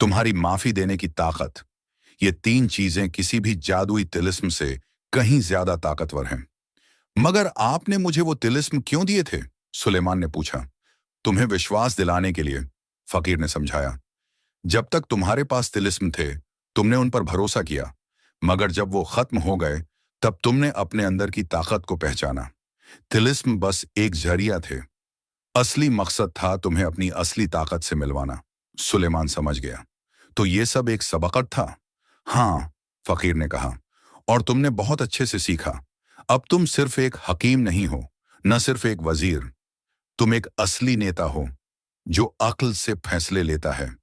तुम्हारी माफी देने की ताकत। ये तीन चीजें किसी भी जादुई तिलिस्म से कहीं ज्यादा ताकतवर हैं। मगर आपने मुझे वो तिलिस्म क्यों दिए थे? सुलेमान ने पूछा। तुम्हें विश्वास दिलाने के लिए, फकीर ने समझाया। जब तक तुम्हारे पास तिलिस्म थे, तुमने उन पर भरोसा किया, मगर जब वो खत्म हो गए, तब तुमने अपने अंदर की ताकत को पहचाना। तिलिस्म बस एक जरिया थे, असली मकसद था तुम्हें अपनी असली ताकत से मिलवाना। सुलेमान समझ गया, तो ये सब एक सबकत था? हाँ, फकीर ने कहा, और तुमने बहुत अच्छे से सीखा। अब तुम सिर्फ एक हकीम नहीं हो, न सिर्फ एक वजीर, तुम एक असली नेता हो, जो अक्ल से फैसले लेता है,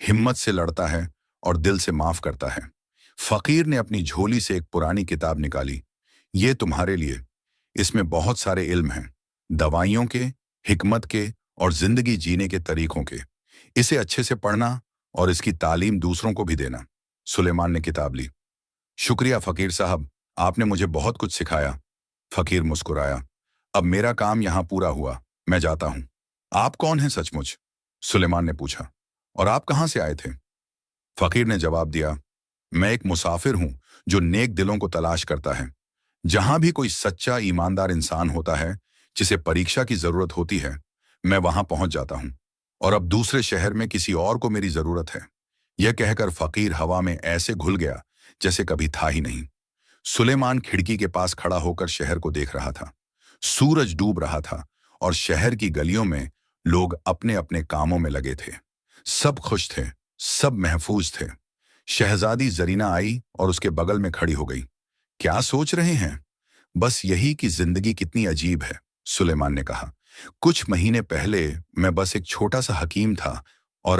हिम्मत से लड़ता है, और दिल से माफ करता है। फकीर ने अपनी झोली से एक पुरानी किताब निकाली। ये तुम्हारे लिए, इसमें बहुत सारे इल्म हैं, दवाइयों के, हिकमत के, और जिंदगी जीने के तरीकों के। इसे अच्छे से पढ़ना और इसकी तालीम दूसरों को भी देना। सुलेमान ने किताब ली। शुक्रिया फकीर साहब, आपने मुझे बहुत कुछ सिखाया। फकीर मुस्कुराया, अब मेरा काम यहां पूरा हुआ, मैं जाता हूं। आप कौन हैं सचमुच? सुलेमान ने पूछा, और आप कहां से आए थे? फकीर ने जवाब दिया, मैं एक मुसाफिर हूं जो नेक दिलों को तलाश करता है। जहां भी कोई सच्चा ईमानदार इंसान होता है जिसे परीक्षा की जरूरत होती है, मैं वहां पहुंच जाता हूं। और अब दूसरे शहर में किसी और को मेरी जरूरत है। यह कहकर फकीर हवा में ऐसे घुल गया जैसे कभी था ही नहीं। सुलेमान खिड़की के पास खड़ा होकर शहर को देख रहा था। सूरज डूब रहा था और शहर की गलियों में लोग अपने अपने कामों में लगे थे। सब खुश थे, सब महफूज थे। शहजादी जरीना आई और उसके बगल में खड़ी हो गई। क्या सोच रहे हैं? बस यही कि जिंदगी कितनी अजीब है, सुलेमान ने कहा। कुछ महीने पहले मैं बस एक छोटा सा हकीम था, और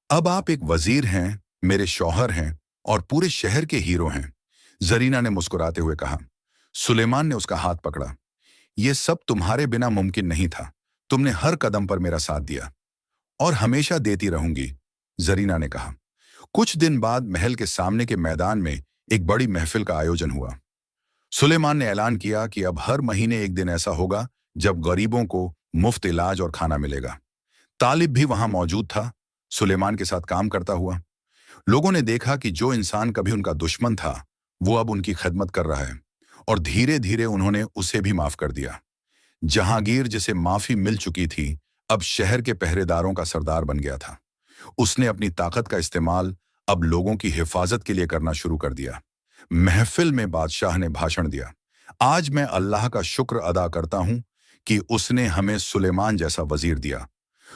अब आप एक वजीर हैं, मेरे शौहर हैं, और पूरे शहर के हीरो हैं। जरीना ने मुस्कुराते हुए कहा। सुलेमान ने उसका हाथ पकड़ा। यह सब तुम्हारे बिना मुमकिन नहीं था। तुमने हर कदम पर मेरा साथ दिया, और हमेशा देती रहूंगी, जरीना ने कहा। कुछ दिन बाद महल के सामने के मैदान में एक बड़ी महफिल का आयोजन हुआ। सुलेमान ने ऐलान किया कि अब हर महीने एक दिन ऐसा होगा जब गरीबों को मुफ्त इलाज और खाना मिलेगा। तालिब भी वहां मौजूद था, सुलेमान के साथ काम करता हुआ। लोगों ने देखा कि जो इंसान कभी उनका दुश्मन था, वो अब उनकी खिदमत कर रहा है, और धीरे धीरे उन्होंने उसे भी माफ कर दिया। जहांगीर, जिसे माफी मिल चुकी थी, अब शहर के पहरेदारों का सरदार बन गया था। उसने अपनी ताकत का इस्तेमाल अब लोगों की हिफाजत के लिए करना शुरू कर दिया। महफिल में बादशाह ने भाषण दिया। आज मैं अल्लाह का शुक्र अदा करता हूं कि उसने हमें सुलेमान जैसा वजीर दिया।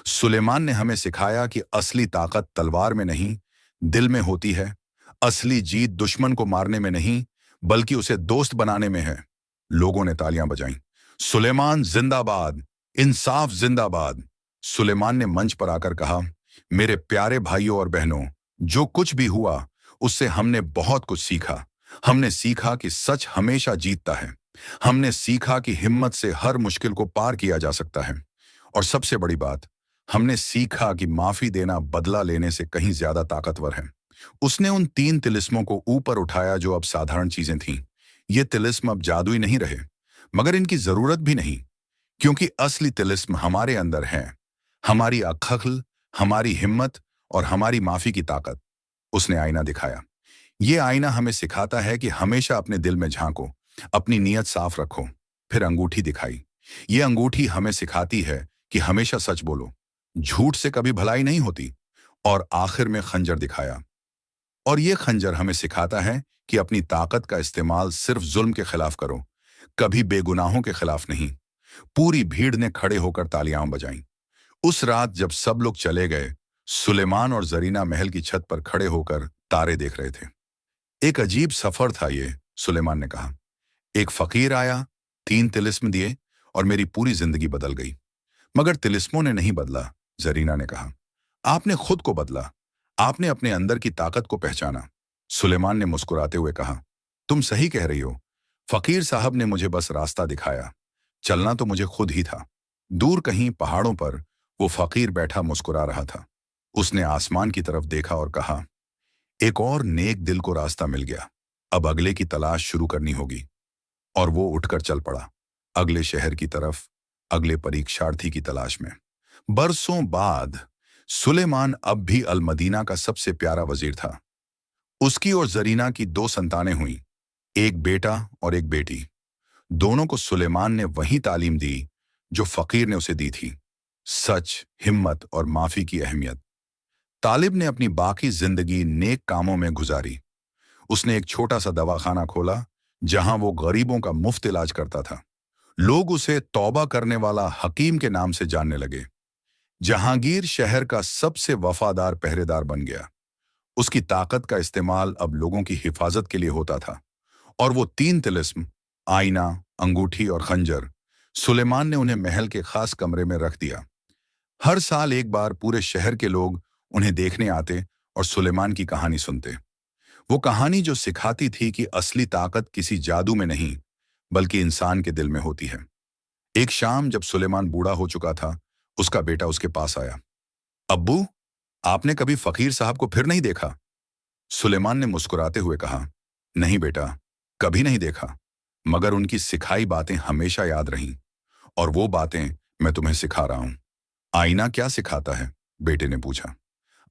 सुलेमान ने हमें सिखाया कि असली ताकत तलवार में नहीं, दिल में होती है। असली जीत दुश्मन को मारने में नहीं, बल्कि उसे दोस्त बनाने में है। लोगों ने तालियां बजाईं। सुलेमान जिंदाबाद, इंसाफ जिंदाबाद। सुलेमान ने मंच पर आकर कहा, मेरे प्यारे भाइयों और बहनों, जो कुछ भी हुआ उससे हमने बहुत कुछ सीखा। हमने सीखा कि सच हमेशा जीतता है। हमने सीखा कि हिम्मत से हर मुश्किल को पार किया जा सकता है। और सबसे बड़ी बात, हमने सीखा कि माफी देना बदला लेने से कहीं ज्यादा ताकतवर है। उसने उन 3 तिलिस्मों को ऊपर उठाया जो अब साधारण चीजें थीं। ये तिलिस्म अब जादुई नहीं रहे, मगर इनकी जरूरत भी नहीं, क्योंकि असली तिलिस्म हमारे अंदर है। हमारी अक्ल, हमारी हिम्मत और हमारी माफी की ताकत। उसने आईना दिखाया। ये आईना हमें सिखाता है कि हमेशा अपने दिल में झांको, अपनी नीयत साफ रखो। फिर अंगूठी दिखाई। ये अंगूठी हमें सिखाती है कि हमेशा सच बोलो, झूठ से कभी भलाई नहीं होती। और आखिर में खंजर दिखाया। और ये खंजर हमें सिखाता है कि अपनी ताकत का इस्तेमाल सिर्फ जुल्म के खिलाफ करो, कभी बेगुनाहों के खिलाफ नहीं। पूरी भीड़ ने खड़े होकर तालियां बजाईं। उस रात जब सब लोग चले गए, सुलेमान और जरीना महल की छत पर खड़े होकर तारे देख रहे थे। एक अजीब सफर था ये, सुलेमान ने कहा। एक फकीर आया, 3 तिलिस्म दिए और मेरी पूरी जिंदगी बदल गई। मगर तिलिस्मों ने नहीं बदला, जरीना ने कहा। आपने खुद को बदला। आपने अपने अंदर की ताकत को पहचाना। सुलेमान ने मुस्कुराते हुए कहा, तुम सही कह रही हो। फकीर साहब ने मुझे बस रास्ता दिखाया, चलना तो मुझे खुद ही था। दूर कहीं पहाड़ों पर वो फकीर बैठा मुस्कुरा रहा था। उसने आसमान की तरफ देखा और कहा, एक और नेक दिल को रास्ता मिल गया। अब अगले की तलाश शुरू करनी होगी। और वो उठकर चल पड़ा, अगले शहर की तरफ, अगले परीक्षार्थी की तलाश में। बरसों बाद सुलेमान अब भी अल मदीना का सबसे प्यारा वजीर था। उसकी और जरीना की 2 संतानें हुईं, एक बेटा और एक बेटी। दोनों को सुलेमान ने वही तालीम दी जो फकीर ने उसे दी थी, सच, हिम्मत और माफी की अहमियत। तालिब ने अपनी बाकी जिंदगी नेक कामों में गुजारी। उसने एक छोटा सा दवाखाना खोला जहां वो गरीबों का मुफ्त इलाज करता था। लोग उसे तौबा करने वाला हकीम के नाम से जानने लगे। जहांगीर शहर का सबसे वफादार पहरेदार बन गया। उसकी ताकत का इस्तेमाल अब लोगों की हिफाजत के लिए होता था। और वो 3 तिलिस्म, आईना, अंगूठी और खंजर, सुलेमान ने उन्हें महल के खास कमरे में रख दिया। हर साल एक बार पूरे शहर के लोग उन्हें देखने आते और सुलेमान की कहानी सुनते। वो कहानी जो सिखाती थी कि असली ताकत किसी जादू में नहीं, बल्कि इंसान के दिल में होती है। एक शाम जब सुलेमान बूढ़ा हो चुका था, उसका बेटा उसके पास आया। अब्बू, आपने कभी फकीर साहब को फिर नहीं देखा? सुलेमान ने मुस्कुराते हुए कहा, नहीं बेटा, कभी नहीं देखा, मगर उनकी सिखाई बातें हमेशा याद रहीं। और वो बातें मैं तुम्हें सिखा रहा हूं। आईना क्या सिखाता है? बेटे ने पूछा।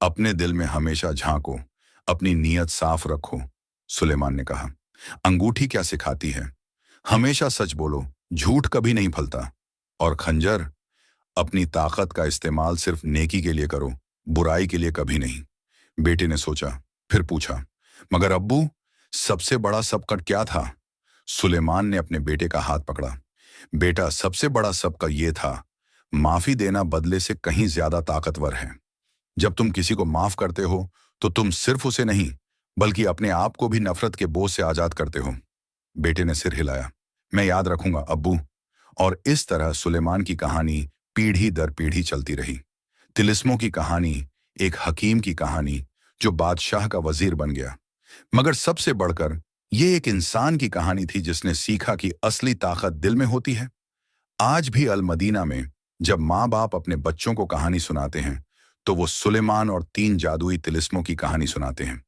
अपने दिल में हमेशा झांको, अपनी नीयत साफ रखो, सुलेमान ने कहा। अंगूठी क्या सिखाती है? हमेशा सच बोलो, झूठ कभी नहीं फलता। और खंजर, अपनी ताकत का इस्तेमाल सिर्फ नेकी के लिए करो, बुराई के लिए कभी नहीं। बेटे ने सोचा, फिर पूछा, मगर अब्बू, सबसे बड़ा सबकत क्या था? सुलेमान ने अपने बेटे का हाथ पकड़ा। बेटा, सबसे बड़ा सबकत ये था, माफी देना बदले से कहीं ज्यादा ताकतवर है। जब तुम किसी को माफ करते हो तो तुम सिर्फ उसे नहीं, बल्कि अपने आप को भी नफरत के बोझ से आजाद करते हो। बेटे ने सिर हिलाया। मैं याद रखूंगा अब्बू। और इस तरह सुलेमान की कहानी पीढ़ी दर पीढ़ी चलती रही। तिलिस्मों की कहानी, एक हकीम की कहानी जो बादशाह का वजीर बन गया। मगर सबसे बढ़कर ये एक इंसान की कहानी थी जिसने सीखा कि असली ताकत दिल में होती है। आज भी अल मदीना में जब माँ बाप अपने बच्चों को कहानी सुनाते हैं तो वो सुलेमान और 3 जादुई तिलिस्मों की कहानी सुनाते हैं।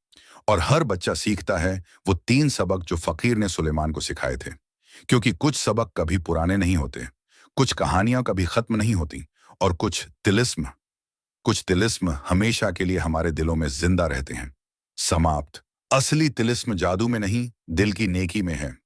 और हर बच्चा सीखता है वो 3 सबक जो फकीर ने सुलेमान को सिखाए थे। क्योंकि कुछ सबक कभी पुराने नहीं होते, कुछ कहानियां कभी खत्म नहीं होती, और कुछ तिलिस्म हमेशा के लिए हमारे दिलों में जिंदा रहते हैं। समाप्त। असली तिलिस्म जादू में नहीं, दिल की नेकी में है।